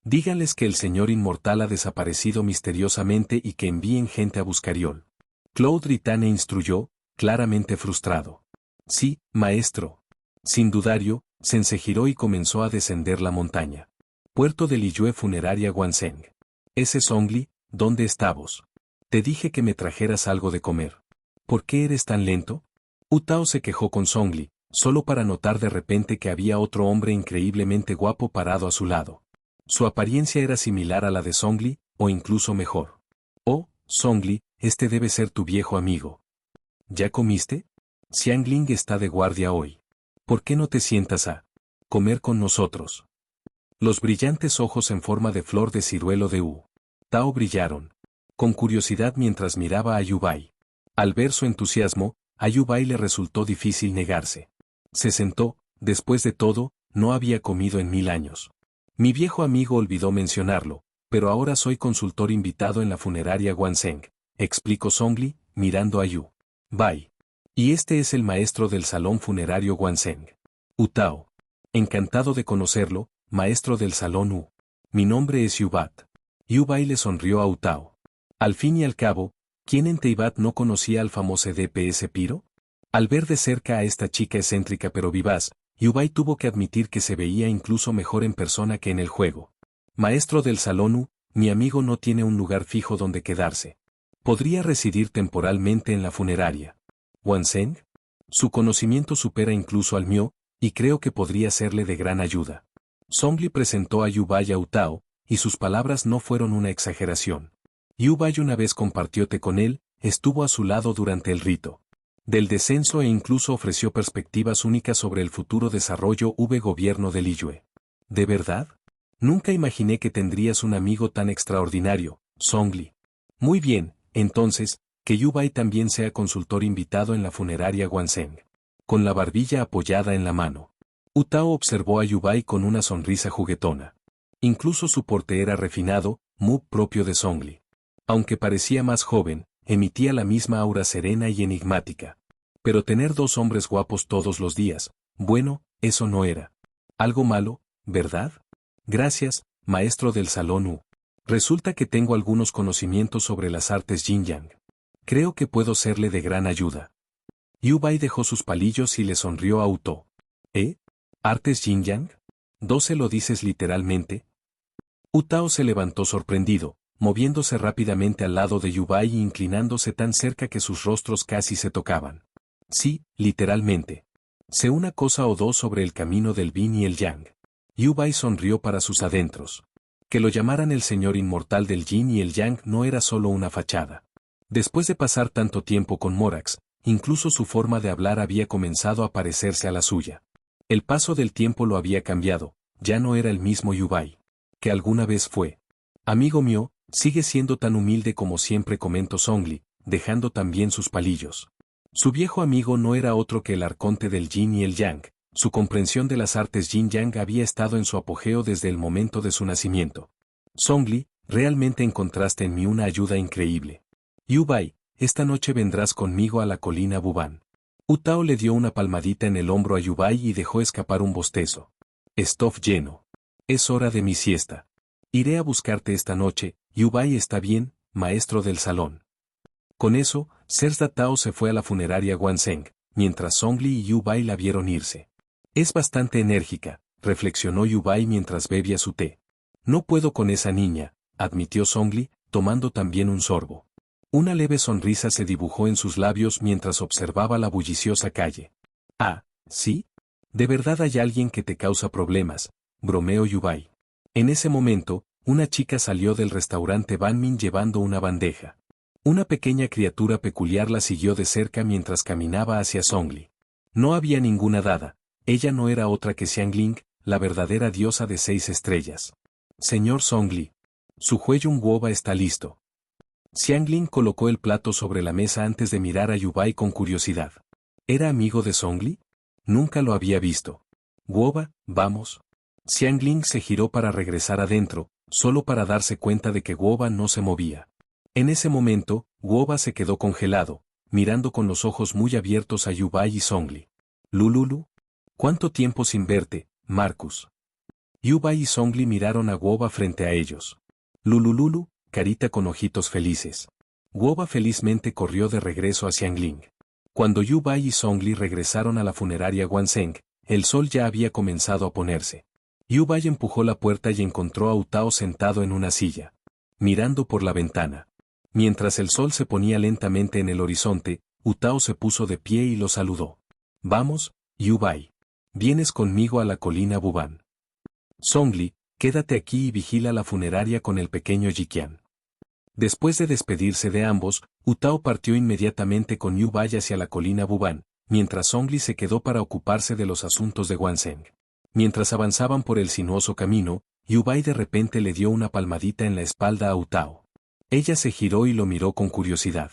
Díganles que el señor inmortal ha desaparecido misteriosamente y que envíen gente a buscar Yol. Claude Ritane instruyó, claramente frustrado. Sí, maestro. Sin dudario, Zen se giró y comenzó a descender la montaña. Puerto de Liyue Funeraria Guanseng. Ese Zhongli, ¿dónde estabas? Te dije que me trajeras algo de comer. ¿Por qué eres tan lento? Utao se quejó con Zhongli, solo para notar de repente que había otro hombre increíblemente guapo parado a su lado. Su apariencia era similar a la de Zhongli, o incluso mejor. Oh, Zhongli, este debe ser tu viejo amigo. ¿Ya comiste? Xiangling está de guardia hoy. ¿Por qué no te sientas a comer con nosotros? Los brillantes ojos en forma de flor de ciruelo de Tao brillaron. Con curiosidad mientras miraba a Yubai. Al ver su entusiasmo, a Yubai le resultó difícil negarse. Se sentó, después de todo, no había comido en 1000 años. Mi viejo amigo olvidó mencionarlo, pero ahora soy consultor invitado en la funeraria Guanseng, explicó Zhongli, mirando a Yubai. Y este es el maestro del salón funerario Guanseng. Utao. Encantado de conocerlo, maestro del salón Mi nombre es Yubat. Yubai le sonrió a Utao. Al fin y al cabo, ¿quién en Teyvat no conocía al famoso DPS Piro? Al ver de cerca a esta chica excéntrica pero vivaz, Yubai tuvo que admitir que se veía incluso mejor en persona que en el juego. Maestro del salón mi amigo no tiene un lugar fijo donde quedarse. Podría residir temporalmente en la funeraria. ¿Guanseng? Su conocimiento supera incluso al mío, y creo que podría serle de gran ayuda. Zhongli presentó a Yubai a Utao, y sus palabras no fueron una exageración. Yubai una vez compartió té con él, estuvo a su lado durante el rito del descenso e incluso ofreció perspectivas únicas sobre el futuro desarrollo gobierno de Liyue. ¿De verdad? Nunca imaginé que tendrías un amigo tan extraordinario, Zhongli. Muy bien, entonces, que Yubai también sea consultor invitado en la funeraria Guanseng. Con la barbilla apoyada en la mano. Utao observó a Yubai con una sonrisa juguetona. Incluso su porte era refinado, muy propio de Zhongli. Aunque parecía más joven, emitía la misma aura serena y enigmática. Pero tener dos hombres guapos todos los días, bueno, eso no era algo malo, ¿verdad? Gracias, maestro del salón Resulta que tengo algunos conocimientos sobre las artes yin-yang. Creo que puedo serle de gran ayuda. Yubai dejó sus palillos y le sonrió a Utao. ¿Artes yin-yang? ¿12 lo dices literalmente? Utao se levantó sorprendido, moviéndose rápidamente al lado de Yubai e inclinándose tan cerca que sus rostros casi se tocaban. Sí, literalmente. Sé una cosa o dos sobre el camino del yin y el yang. Yubai sonrió para sus adentros. Que lo llamaran el señor inmortal del yin y el yang no era solo una fachada. Después de pasar tanto tiempo con Morax, incluso su forma de hablar había comenzado a parecerse a la suya. El paso del tiempo lo había cambiado, ya no era el mismo Yubai que alguna vez fue. Amigo mío, sigue siendo tan humilde como siempre, comentó Zhongli, dejando también sus palillos. Su viejo amigo no era otro que el arconte del yin y el yang. Su comprensión de las artes yin-yang había estado en su apogeo desde el momento de su nacimiento. Zhongli, realmente encontraste en mí una ayuda increíble. Yubai, esta noche vendrás conmigo a la colina Buban. Utao le dio una palmadita en el hombro a Yubai y dejó escapar un bostezo. Estoy lleno. Es hora de mi siesta. Iré a buscarte esta noche. Yubai está bien, maestro del salón. Con eso, Serda Tao se fue a la funeraria Guanseng, mientras Zhongli y Yubai la vieron irse. Es bastante enérgica, reflexionó Yubai mientras bebía su té. No puedo con esa niña, admitió Zhongli, tomando también un sorbo. Una leve sonrisa se dibujó en sus labios mientras observaba la bulliciosa calle. Ah, ¿sí? ¿De verdad hay alguien que te causa problemas? bromeó Yubai. En ese momento, una chica salió del restaurante Banmin llevando una bandeja. Una pequeña criatura peculiar la siguió de cerca mientras caminaba hacia Zhongli. No había ninguna dada, ella no era otra que Xiangling, la verdadera diosa de 6 estrellas. Señor Zhongli. Su Hueyun Guoba está listo. Xiangling colocó el plato sobre la mesa antes de mirar a Yubai con curiosidad. ¿Era amigo de Zhongli? Nunca lo había visto. Guoba, vamos. Xiangling se giró para regresar adentro, solo para darse cuenta de que Guoba no se movía. En ese momento, Guoba se quedó congelado, mirando con los ojos muy abiertos a Yubai y Zhongli. Lululu. ¿Cuánto tiempo sin verte, Marcus? Yubai y Zhongli miraron a Guoba frente a ellos. Lulululu, carita con ojitos felices. Guoba felizmente corrió de regreso a Xiangling. Cuando Yubai y Zhongli regresaron a la funeraria Guanzheng, el sol ya había comenzado a ponerse. Yubai empujó la puerta y encontró a Utao sentado en una silla, mirando por la ventana. Mientras el sol se ponía lentamente en el horizonte, Utao se puso de pie y lo saludó. Vamos, Yubai. Vienes conmigo a la colina Buban. Zhongli, quédate aquí y vigila la funeraria con el pequeño Yiqian. Después de despedirse de ambos, Utao partió inmediatamente con Yubai hacia la colina Buban, mientras Zhongli se quedó para ocuparse de los asuntos de Guanzheng. Mientras avanzaban por el sinuoso camino, Yubai de repente le dio una palmadita en la espalda a Utao. Ella se giró y lo miró con curiosidad.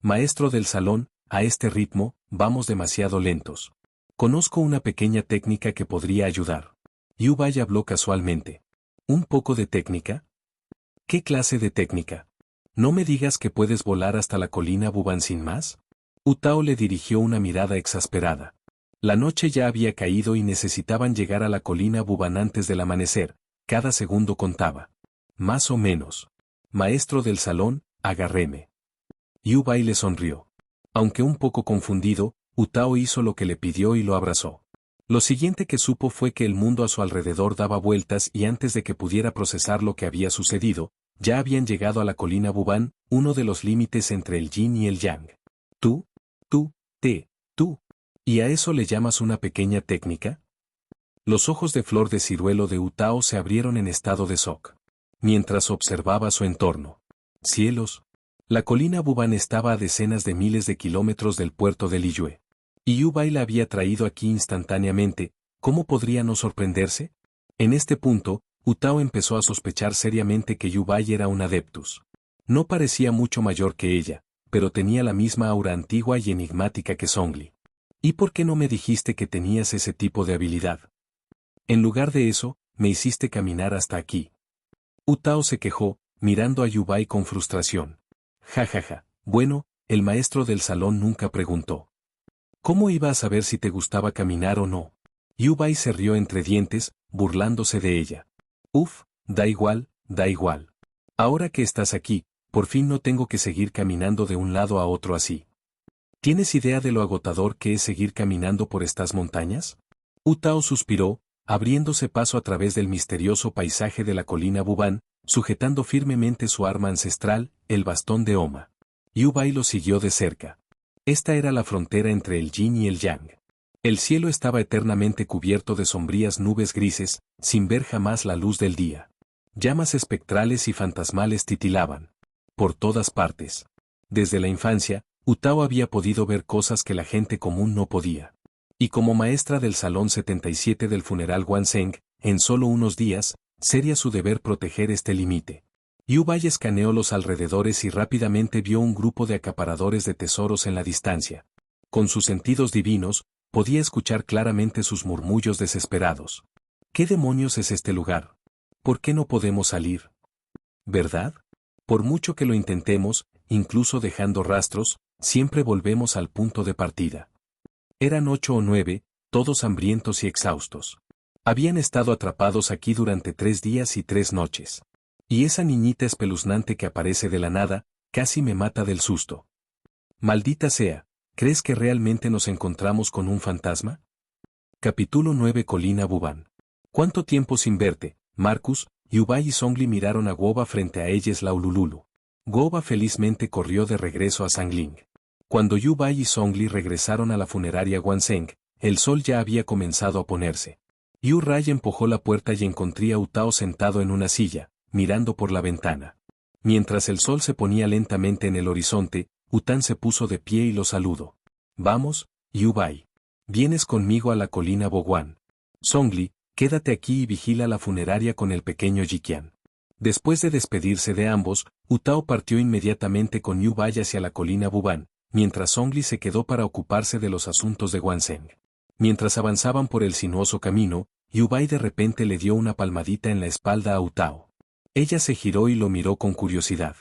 Maestro del salón, a este ritmo, vamos demasiado lentos. Conozco una pequeña técnica que podría ayudar. Yubai habló casualmente. ¿Un poco de técnica? ¿Qué clase de técnica? ¿No me digas que puedes volar hasta la colina Buban sin más? Utao le dirigió una mirada exasperada. La noche ya había caído y necesitaban llegar a la colina Buban antes del amanecer, cada segundo contaba. Más o menos. Maestro del salón, agárreme. Yubai le sonrió. Aunque un poco confundido, Utao hizo lo que le pidió y lo abrazó. Lo siguiente que supo fue que el mundo a su alrededor daba vueltas y antes de que pudiera procesar lo que había sucedido, ya habían llegado a la colina Buban, uno de los límites entre el yin y el yang. Tú. ¿Y a eso le llamas una pequeña técnica? Los ojos de flor de ciruelo de Utao se abrieron en estado de shock. Mientras observaba su entorno. Cielos. La colina Buban estaba a decenas de miles de kilómetros del puerto de Liyue. Y Yubai la había traído aquí instantáneamente, ¿cómo podría no sorprenderse? En este punto, Utao empezó a sospechar seriamente que Yubai era un adeptus. No parecía mucho mayor que ella, pero tenía la misma aura antigua y enigmática que Zhongli. ¿Y por qué no me dijiste que tenías ese tipo de habilidad? En lugar de eso, me hiciste caminar hasta aquí. Utao se quejó, mirando a Yubai con frustración. Ja. Bueno, el maestro del salón nunca preguntó. ¿Cómo iba a saber si te gustaba caminar o no? Yubai se rió entre dientes, burlándose de ella. Uf, da igual. Ahora que estás aquí, por fin no tengo que seguir caminando de un lado a otro así. ¿Tienes idea de lo agotador que es seguir caminando por estas montañas? Utao suspiró, abriéndose paso a través del misterioso paisaje de la colina Buban, sujetando firmemente su arma ancestral, el bastón de Oma. Yubai lo siguió de cerca. Esta era la frontera entre el yin y el yang. El cielo estaba eternamente cubierto de sombrías nubes grises, sin ver jamás la luz del día. Llamas espectrales y fantasmales titilaban. Por todas partes. Desde la infancia, Utao había podido ver cosas que la gente común no podía. Y como maestra del Salón 77 del funeral Guanzheng, en solo unos días, sería su deber proteger este límite. Yubai escaneó los alrededores y rápidamente vio un grupo de acaparadores de tesoros en la distancia. Con sus sentidos divinos, podía escuchar claramente sus murmullos desesperados. ¿Qué demonios es este lugar? ¿Por qué no podemos salir? ¿Verdad? Por mucho que lo intentemos, incluso dejando rastros, siempre volvemos al punto de partida. Eran 8 o 9, todos hambrientos y exhaustos. Habían estado atrapados aquí durante 3 días y 3 noches. Y esa niñita espeluznante que aparece de la nada, casi me mata del susto. Maldita sea, ¿crees que realmente nos encontramos con un fantasma? Capítulo 9 Colina Buban. ¿Cuánto tiempo sin verte, Marcus? Yubai y Zhongli miraron a Guoba frente a ellos Laulululu. Guoba felizmente corrió de regreso a Sangling. Cuando Yubai y Zhongli regresaron a la funeraria Guanzheng, el sol ya había comenzado a ponerse. Yu Rai empujó la puerta y encontré a Utao sentado en una silla, mirando por la ventana. Mientras el sol se ponía lentamente en el horizonte, Utan se puso de pie y lo saludó. Vamos, Yu Bai. Vienes conmigo a la colina Boguan. Zhongli, quédate aquí y vigila la funeraria con el pequeño Jiqian. Después de despedirse de ambos, Utao partió inmediatamente con Yu Bai hacia la colina Buban, mientras Zhongli se quedó para ocuparse de los asuntos de Guanzheng. Mientras avanzaban por el sinuoso camino, Yu Bai de repente le dio una palmadita en la espalda a Utao. Ella se giró y lo miró con curiosidad.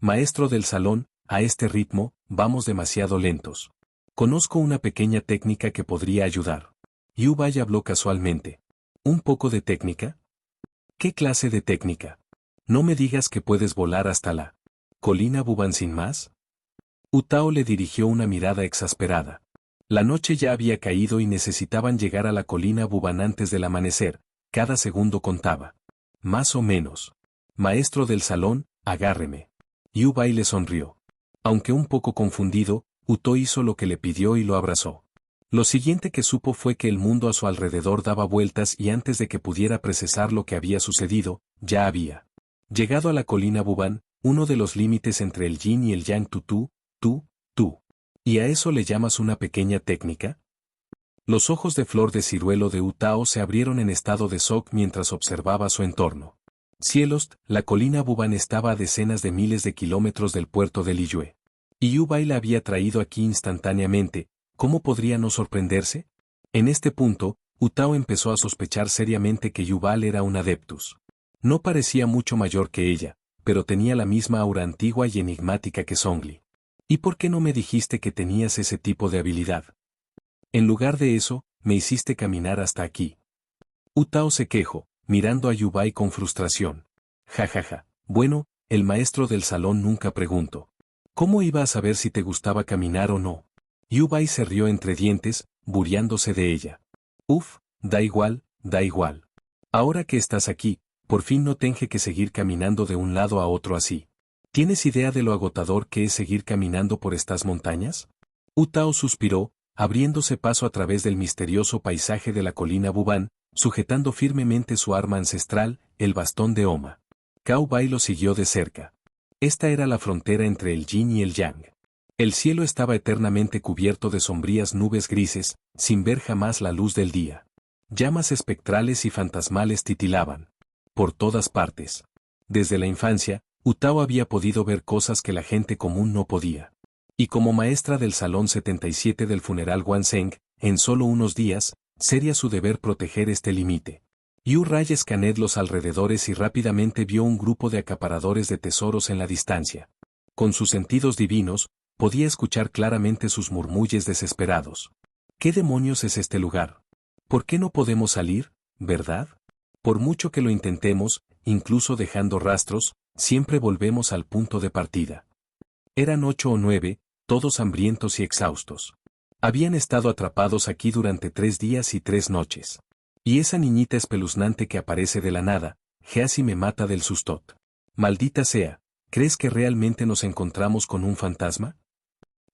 Maestro del salón, a este ritmo, vamos demasiado lentos. Conozco una pequeña técnica que podría ayudar. Yu Bai habló casualmente. ¿Un poco de técnica? ¿Qué clase de técnica? No me digas que puedes volar hasta la colina Buban sin más. Utao le dirigió una mirada exasperada. La noche ya había caído y necesitaban llegar a la colina Buban antes del amanecer, cada segundo contaba. Más o menos. Maestro del salón, agárreme. Yu Bai le sonrió. Aunque un poco confundido, Utao hizo lo que le pidió y lo abrazó. Lo siguiente que supo fue que el mundo a su alrededor daba vueltas y antes de que pudiera procesar lo que había sucedido, ya había llegado a la colina Buban, uno de los límites entre el yin y el yang tú. ¿Y a eso le llamas una pequeña técnica? Los ojos de flor de ciruelo de Utao se abrieron en estado de shock mientras observaba su entorno. Cielos, la colina Buban estaba a decenas de miles de kilómetros del puerto de Liyue. Y Yu Bai la había traído aquí instantáneamente, ¿cómo podría no sorprenderse? En este punto, Utao empezó a sospechar seriamente que Yu Bai era un adeptus. No parecía mucho mayor que ella, pero tenía la misma aura antigua y enigmática que Zhongli. ¿Y por qué no me dijiste que tenías ese tipo de habilidad? En lugar de eso, me hiciste caminar hasta aquí. Utao se quejó, mirando a Yu Bai con frustración. Ja. Bueno, el maestro del salón nunca preguntó. ¿Cómo iba a saber si te gustaba caminar o no? Yu Bai se rió entre dientes, burlándose de ella. Uf, da igual. Ahora que estás aquí, por fin no tengo que seguir caminando de un lado a otro así. ¿Tienes idea de lo agotador que es seguir caminando por estas montañas? Utao suspiró, abriéndose paso a través del misterioso paisaje de la colina Buban, sujetando firmemente su arma ancestral, el bastón de Oma. Cao Bai lo siguió de cerca. Esta era la frontera entre el yin y el yang. El cielo estaba eternamente cubierto de sombrías nubes grises, sin ver jamás la luz del día. Llamas espectrales y fantasmales titilaban por todas partes. Desde la infancia, Utao había podido ver cosas que la gente común no podía. Y como maestra del Salón 77 del funeral Guanzheng, en solo unos días, sería su deber proteger este límite. Yu Rai escaneó los alrededores y rápidamente vio un grupo de acaparadores de tesoros en la distancia. Con sus sentidos divinos, podía escuchar claramente sus murmullos desesperados. ¿Qué demonios es este lugar? ¿Por qué no podemos salir, verdad? Por mucho que lo intentemos, incluso dejando rastros, siempre volvemos al punto de partida. Eran 8 o 9, todos hambrientos y exhaustos. Habían estado atrapados aquí durante 3 días y 3 noches. Y esa niñita espeluznante que aparece de la nada, casi me mata del sustot. Maldita sea, ¿crees que realmente nos encontramos con un fantasma?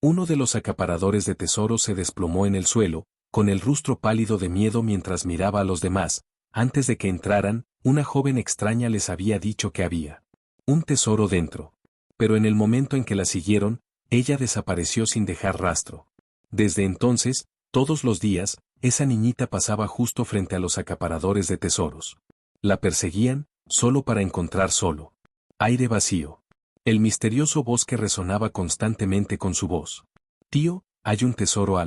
Uno de los acaparadores de tesoros se desplomó en el suelo, con el rostro pálido de miedo mientras miraba a los demás. Antes de que entraran, una joven extraña les había dicho que había un tesoro dentro. Pero en el momento en que la siguieron, ella desapareció sin dejar rastro. Desde entonces, todos los días, esa niñita pasaba justo frente a los acaparadores de tesoros. La perseguían, solo para encontrar solo aire vacío. El misterioso bosque resonaba constantemente con su voz. Tío, hay un tesoro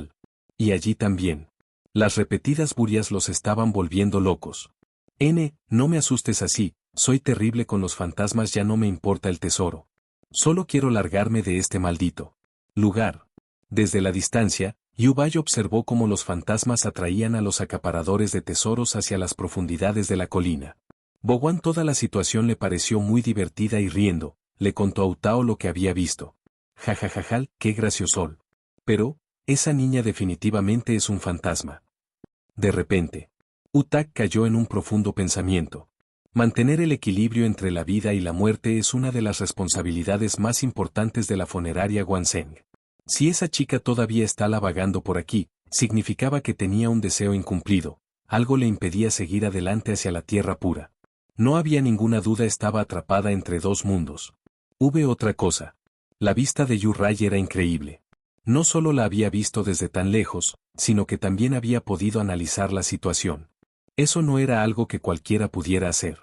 y allí también. Las repetidas burias los estaban volviendo locos. No me asustes así, soy terrible con los fantasmas, ya no me importa el tesoro. Solo quiero largarme de este maldito lugar. Desde la distancia, Yu Bai observó cómo los fantasmas atraían a los acaparadores de tesoros hacia las profundidades de la colina. Boguan toda la situación le pareció muy divertida y riendo, le contó a Utao lo que había visto. Jajajajal, qué graciosol. Pero, esa niña definitivamente es un fantasma. De repente, Utak cayó en un profundo pensamiento. Mantener el equilibrio entre la vida y la muerte es una de las responsabilidades más importantes de la funeraria Guanzheng. Si esa chica todavía está vagando por aquí, significaba que tenía un deseo incumplido, algo le impedía seguir adelante hacia la tierra pura. No había ninguna duda, estaba atrapada entre dos mundos. Hubo otra cosa. La vista de Yu-Rai era increíble. No solo la había visto desde tan lejos, sino que también había podido analizar la situación. Eso no era algo que cualquiera pudiera hacer.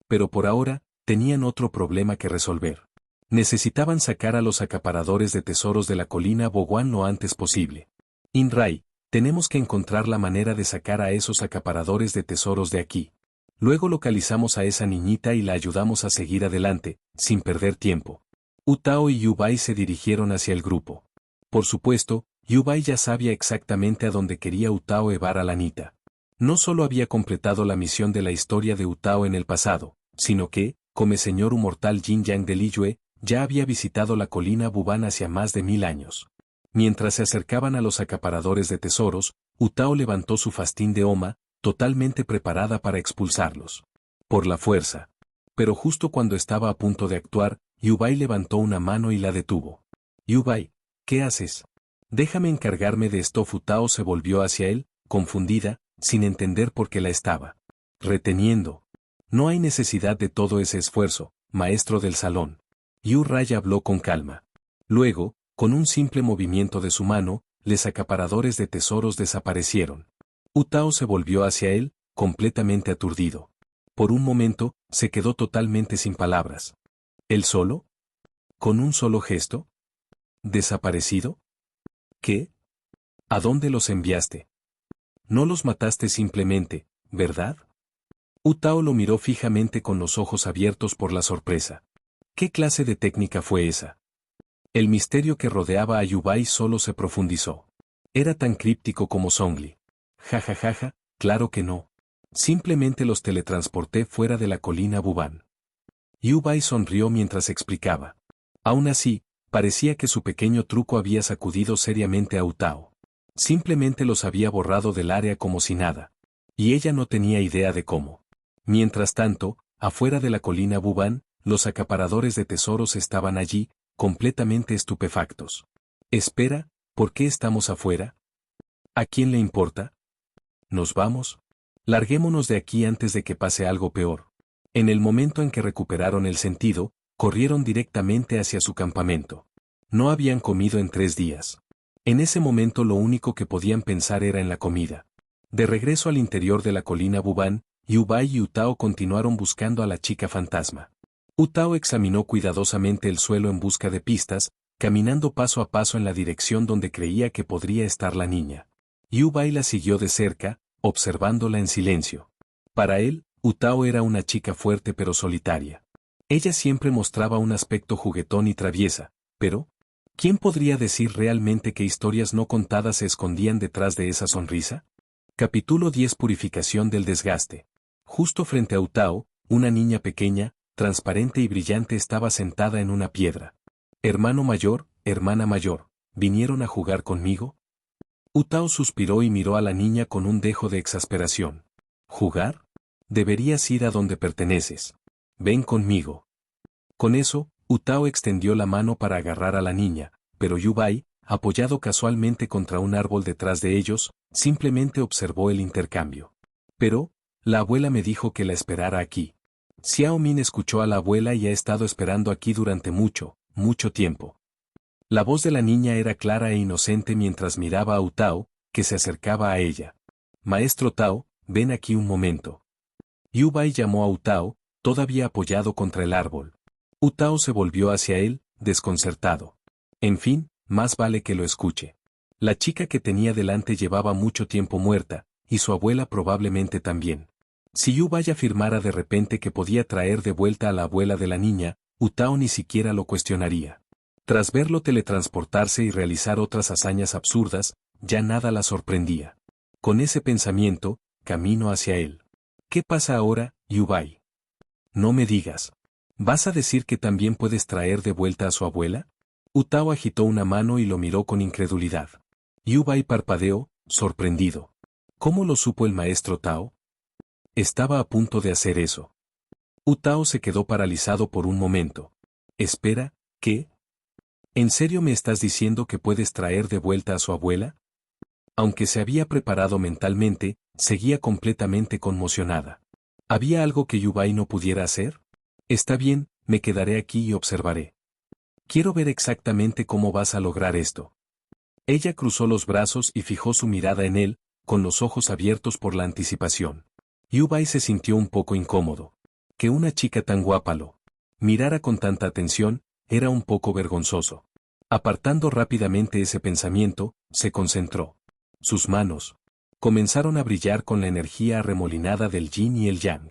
Pero por ahora, tenían otro problema que resolver. Necesitaban sacar a los acaparadores de tesoros de la colina Boguan lo antes posible. In-Rai, tenemos que encontrar la manera de sacar a esos acaparadores de tesoros de aquí. Luego localizamos a esa niñita y la ayudamos a seguir adelante, sin perder tiempo. Utao y Yubai se dirigieron hacia el grupo. Por supuesto, Yubai ya sabía exactamente a dónde quería Utao llevar a la Nita. No solo había completado la misión de la historia de Utao en el pasado, sino que, como señor mortal Jin Yang de Liyue, ya había visitado la colina Buban hacia más de 1000 años. Mientras se acercaban a los acaparadores de tesoros, Utao levantó su fastín de Oma, totalmente preparada para expulsarlos. Por la fuerza. Pero justo cuando estaba a punto de actuar, Yubai levantó una mano y la detuvo. Yubai, ¿qué haces? Déjame encargarme de esto. Utao se volvió hacia él, confundida, sin entender por qué la estaba reteniendo. No hay necesidad de todo ese esfuerzo, maestro del salón. Yu-Rai habló con calma. Luego, con un simple movimiento de su mano, los acaparadores de tesoros desaparecieron. Utao se volvió hacia él, completamente aturdido. Por un momento, se quedó totalmente sin palabras. ¿Él solo? ¿Con un solo gesto? ¿Desaparecido? ¿Qué? ¿A dónde los enviaste? No los mataste simplemente, ¿verdad? Utao lo miró fijamente con los ojos abiertos por la sorpresa. ¿Qué clase de técnica fue esa? El misterio que rodeaba a Yubai solo se profundizó. Era tan críptico como Zhongli. Jajajaja, claro que no. Simplemente los teletransporté fuera de la colina Buban. Yubai sonrió mientras explicaba. Aún así, parecía que su pequeño truco había sacudido seriamente a Utao. Simplemente los había borrado del área como si nada. Y ella no tenía idea de cómo. Mientras tanto, afuera de la colina Buban, los acaparadores de tesoros estaban allí, completamente estupefactos. Espera, ¿por qué estamos afuera? ¿A quién le importa? ¿Nos vamos? Larguémonos de aquí antes de que pase algo peor. En el momento en que recuperaron el sentido, corrieron directamente hacia su campamento. No habían comido en 3 días. En ese momento lo único que podían pensar era en la comida. De regreso al interior de la colina Buban, Yubai y Utao continuaron buscando a la chica fantasma. Utao examinó cuidadosamente el suelo en busca de pistas, caminando paso a paso en la dirección donde creía que podría estar la niña. Yubai la siguió de cerca, observándola en silencio. Para él, Utao era una chica fuerte pero solitaria. Ella siempre mostraba un aspecto juguetón y traviesa, pero ¿quién podría decir realmente qué historias no contadas se escondían detrás de esa sonrisa? Capítulo 10. Purificación del desgaste. Justo frente a Utao, una niña pequeña, transparente y brillante estaba sentada en una piedra. Hermano mayor, hermana mayor, ¿vinieron a jugar conmigo? Utao suspiró y miró a la niña con un dejo de exasperación. ¿Jugar? Deberías ir a donde perteneces. Ven conmigo. Con eso, Utao extendió la mano para agarrar a la niña, pero Yubai, apoyado casualmente contra un árbol detrás de ellos, simplemente observó el intercambio. Pero, la abuela me dijo que la esperara aquí. Xiao Min escuchó a la abuela y ha estado esperando aquí durante mucho, mucho tiempo. La voz de la niña era clara e inocente mientras miraba a Utao, que se acercaba a ella. Maestro Tao, ven aquí un momento. Yubai llamó a Utao, todavía apoyado contra el árbol. Utao se volvió hacia él, desconcertado. En fin, más vale que lo escuche. La chica que tenía delante llevaba mucho tiempo muerta, y su abuela probablemente también. Si Yubai afirmara de repente que podía traer de vuelta a la abuela de la niña, Utao ni siquiera lo cuestionaría. Tras verlo teletransportarse y realizar otras hazañas absurdas, ya nada la sorprendía. Con ese pensamiento, camino hacia él. ¿Qué pasa ahora, Yubai? No me digas. ¿Vas a decir que también puedes traer de vuelta a su abuela? Utao agitó una mano y lo miró con incredulidad. Yubai parpadeó, sorprendido. ¿Cómo lo supo el maestro Tao? Estaba a punto de hacer eso. Utao se quedó paralizado por un momento. Espera, ¿qué? ¿En serio me estás diciendo que puedes traer de vuelta a su abuela? Aunque se había preparado mentalmente, seguía completamente conmocionada. ¿Había algo que Yubai no pudiera hacer? Está bien, me quedaré aquí y observaré. Quiero ver exactamente cómo vas a lograr esto. Ella cruzó los brazos y fijó su mirada en él, con los ojos abiertos por la anticipación. Yubai se sintió un poco incómodo. Que una chica tan guapa lo mirara con tanta atención, era un poco vergonzoso. Apartando rápidamente ese pensamiento, se concentró. Sus manos comenzaron a brillar con la energía arremolinada del yin y el yang.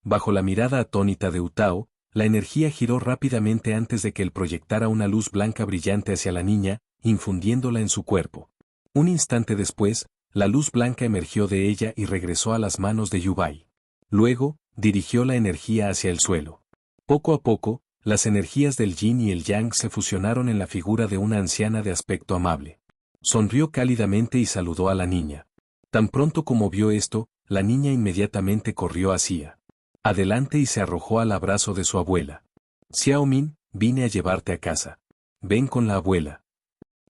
Bajo la mirada atónita de Utao, la energía giró rápidamente antes de que él proyectara una luz blanca brillante hacia la niña, infundiéndola en su cuerpo. Un instante después, la luz blanca emergió de ella y regresó a las manos de Yubai. Luego, dirigió la energía hacia el suelo. Poco a poco, las energías del yin y el yang se fusionaron en la figura de una anciana de aspecto amable. Sonrió cálidamente y saludó a la niña. Tan pronto como vio esto, la niña inmediatamente corrió hacia adelante y se arrojó al abrazo de su abuela. Xiao Min, vine a llevarte a casa. Ven con la abuela.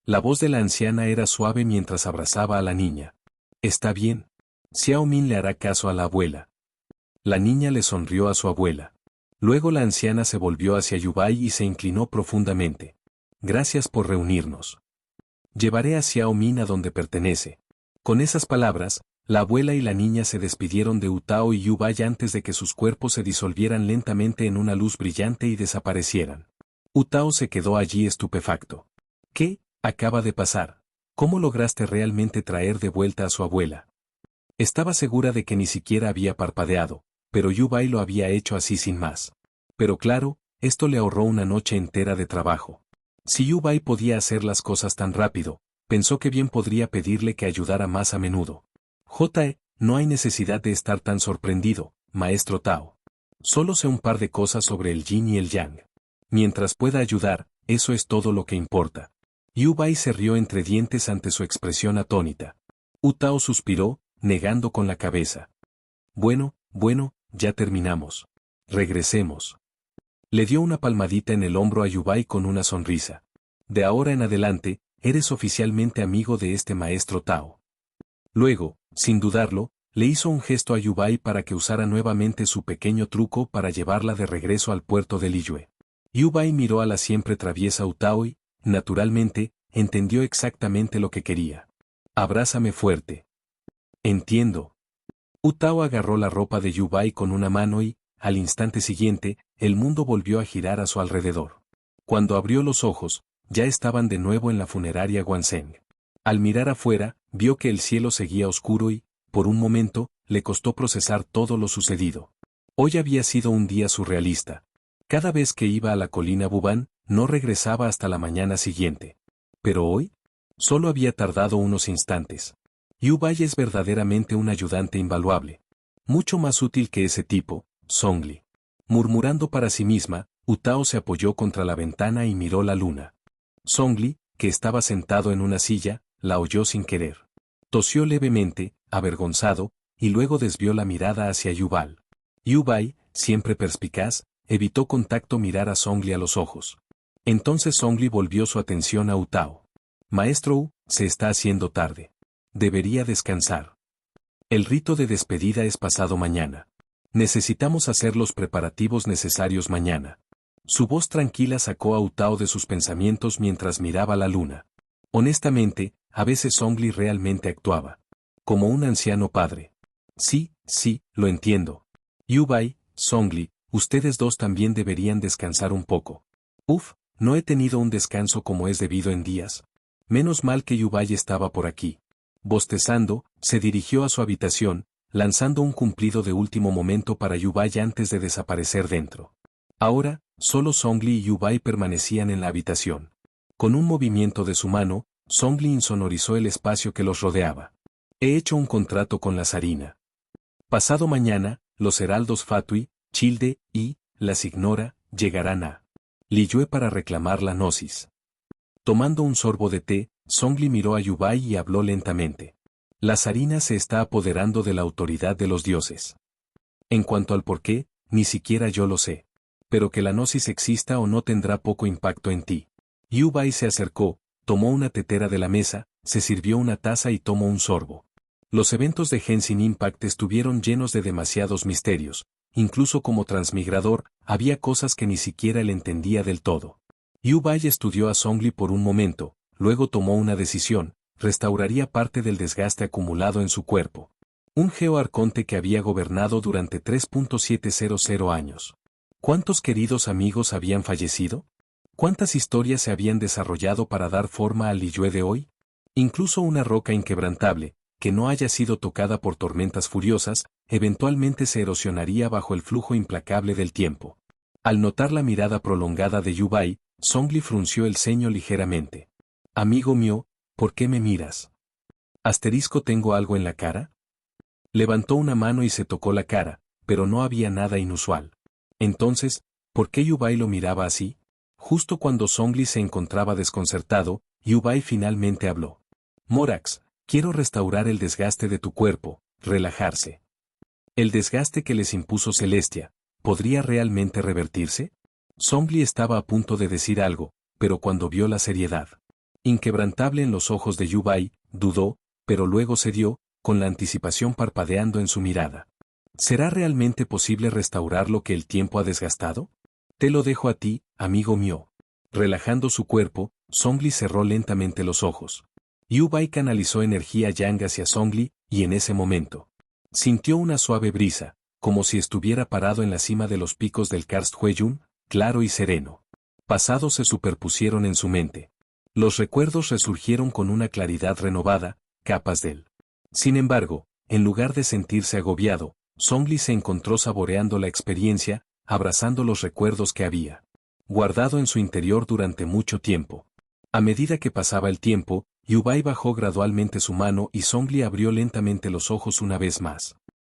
La voz de la anciana era suave mientras abrazaba a la niña. Está bien. Xiao Min le hará caso a la abuela. La niña le sonrió a su abuela. Luego la anciana se volvió hacia Yubai y se inclinó profundamente. Gracias por reunirnos. Llevaré a Xiao Min a donde pertenece. Con esas palabras, la abuela y la niña se despidieron de Utao y Yubai antes de que sus cuerpos se disolvieran lentamente en una luz brillante y desaparecieran. Utao se quedó allí estupefacto. ¿Qué acaba de pasar? ¿Cómo lograste realmente traer de vuelta a su abuela? Estaba segura de que ni siquiera había parpadeado, pero Yubai lo había hecho así sin más. Pero claro, esto le ahorró una noche entera de trabajo. Si Yubai podía hacer las cosas tan rápido, pensó que bien podría pedirle que ayudara más a menudo. No hay necesidad de estar tan sorprendido, maestro Tao. Solo sé un par de cosas sobre el yin y el yang. Mientras pueda ayudar, eso es todo lo que importa. Yubai se rió entre dientes ante su expresión atónita. Utao suspiró, negando con la cabeza. Bueno, ya terminamos. Regresemos. Le dio una palmadita en el hombro a Yubai con una sonrisa. De ahora en adelante, eres oficialmente amigo de este maestro Tao. Luego, sin dudarlo, le hizo un gesto a Yubai para que usara nuevamente su pequeño truco para llevarla de regreso al puerto de Liyue. Yubai miró a la siempre traviesa Utao y, naturalmente, entendió exactamente lo que quería. Abrázame fuerte. Entiendo. Utao agarró la ropa de Yubai con una mano y, al instante siguiente, el mundo volvió a girar a su alrededor. Cuando abrió los ojos, ya estaban de nuevo en la funeraria Guanseng. Al mirar afuera, vio que el cielo seguía oscuro y, por un momento, le costó procesar todo lo sucedido. Hoy había sido un día surrealista. Cada vez que iba a la colina Bubán, no regresaba hasta la mañana siguiente. Pero hoy, solo había tardado unos instantes. Yubai es verdaderamente un ayudante invaluable. Mucho más útil que ese tipo, Zhongli. Murmurando para sí misma, Utao se apoyó contra la ventana y miró la luna. Zhongli, que estaba sentado en una silla, la oyó sin querer. Tosió levemente, avergonzado, y luego desvió la mirada hacia Yubai. Yubai, siempre perspicaz, evitó contacto mirar a Zhongli a los ojos. Entonces Zhongli volvió su atención a Utao. Maestro U, se está haciendo tarde. Debería descansar. El rito de despedida es pasado mañana. Necesitamos hacer los preparativos necesarios mañana. Su voz tranquila sacó a Utao de sus pensamientos mientras miraba la luna. Honestamente, a veces Zhongli realmente actuaba como un anciano padre. Sí, lo entiendo. Yubai, Zhongli, ustedes dos también deberían descansar un poco. Uf, no he tenido un descanso como es debido en días. Menos mal que Yubai estaba por aquí. Bostezando, se dirigió a su habitación, lanzando un cumplido de último momento para Yubai antes de desaparecer dentro. Ahora, solo Zhongli y Yubai permanecían en la habitación. Con un movimiento de su mano, Zhongli insonorizó el espacio que los rodeaba. He hecho un contrato con la zarina. Pasado mañana, los heraldos Fatui, Childe y la Signora llegarán a Liyue para reclamar la gnosis. Tomando un sorbo de té, Zhongli miró a Yubai y habló lentamente. La zarina se está apoderando de la autoridad de los dioses. En cuanto al por qué, ni siquiera yo lo sé. Pero que la gnosis exista o no tendrá poco impacto en ti. Yubai se acercó, tomó una tetera de la mesa, se sirvió una taza y tomó un sorbo. Los eventos de Genshin Impact estuvieron llenos de demasiados misterios, incluso como transmigrador, había cosas que ni siquiera él entendía del todo. Yu-Bai estudió a Zhongli por un momento, luego tomó una decisión, restauraría parte del desgaste acumulado en su cuerpo. Un geoarconte que había gobernado durante 3.700 años. ¿Cuántos queridos amigos habían fallecido? ¿Cuántas historias se habían desarrollado para dar forma al Liyue de hoy? Incluso una roca inquebrantable, que no haya sido tocada por tormentas furiosas, eventualmente se erosionaría bajo el flujo implacable del tiempo. Al notar la mirada prolongada de Yu-Bai, Zhongli frunció el ceño ligeramente. Amigo mío, ¿por qué me miras? ¿Asterisco tengo algo en la cara? Levantó una mano y se tocó la cara, pero no había nada inusual. Entonces, ¿por qué Yu-Bai lo miraba así? Justo cuando Zhongli se encontraba desconcertado, Yu-Bai finalmente habló. Morax, quiero restaurar el desgaste de tu cuerpo, relajarse. El desgaste que les impuso Celestia, ¿podría realmente revertirse? Zhongli estaba a punto de decir algo, pero cuando vio la seriedad inquebrantable en los ojos de Yu-Bai, dudó, pero luego cedió, con la anticipación parpadeando en su mirada. ¿Será realmente posible restaurar lo que el tiempo ha desgastado? Te lo dejo a ti, amigo mío. Relajando su cuerpo, Zhongli cerró lentamente los ojos. Yu-Bai canalizó energía yang hacia Zhongli, y en ese momento sintió una suave brisa, como si estuviera parado en la cima de los picos del Karst Hueyun, claro y sereno. Pasados se superpusieron en su mente. Los recuerdos resurgieron con una claridad renovada, capas de él. Sin embargo, en lugar de sentirse agobiado, Zhongli se encontró saboreando la experiencia, abrazando los recuerdos que había guardado en su interior durante mucho tiempo. A medida que pasaba el tiempo, Yu-Bai bajó gradualmente su mano y Zhongli abrió lentamente los ojos una vez más.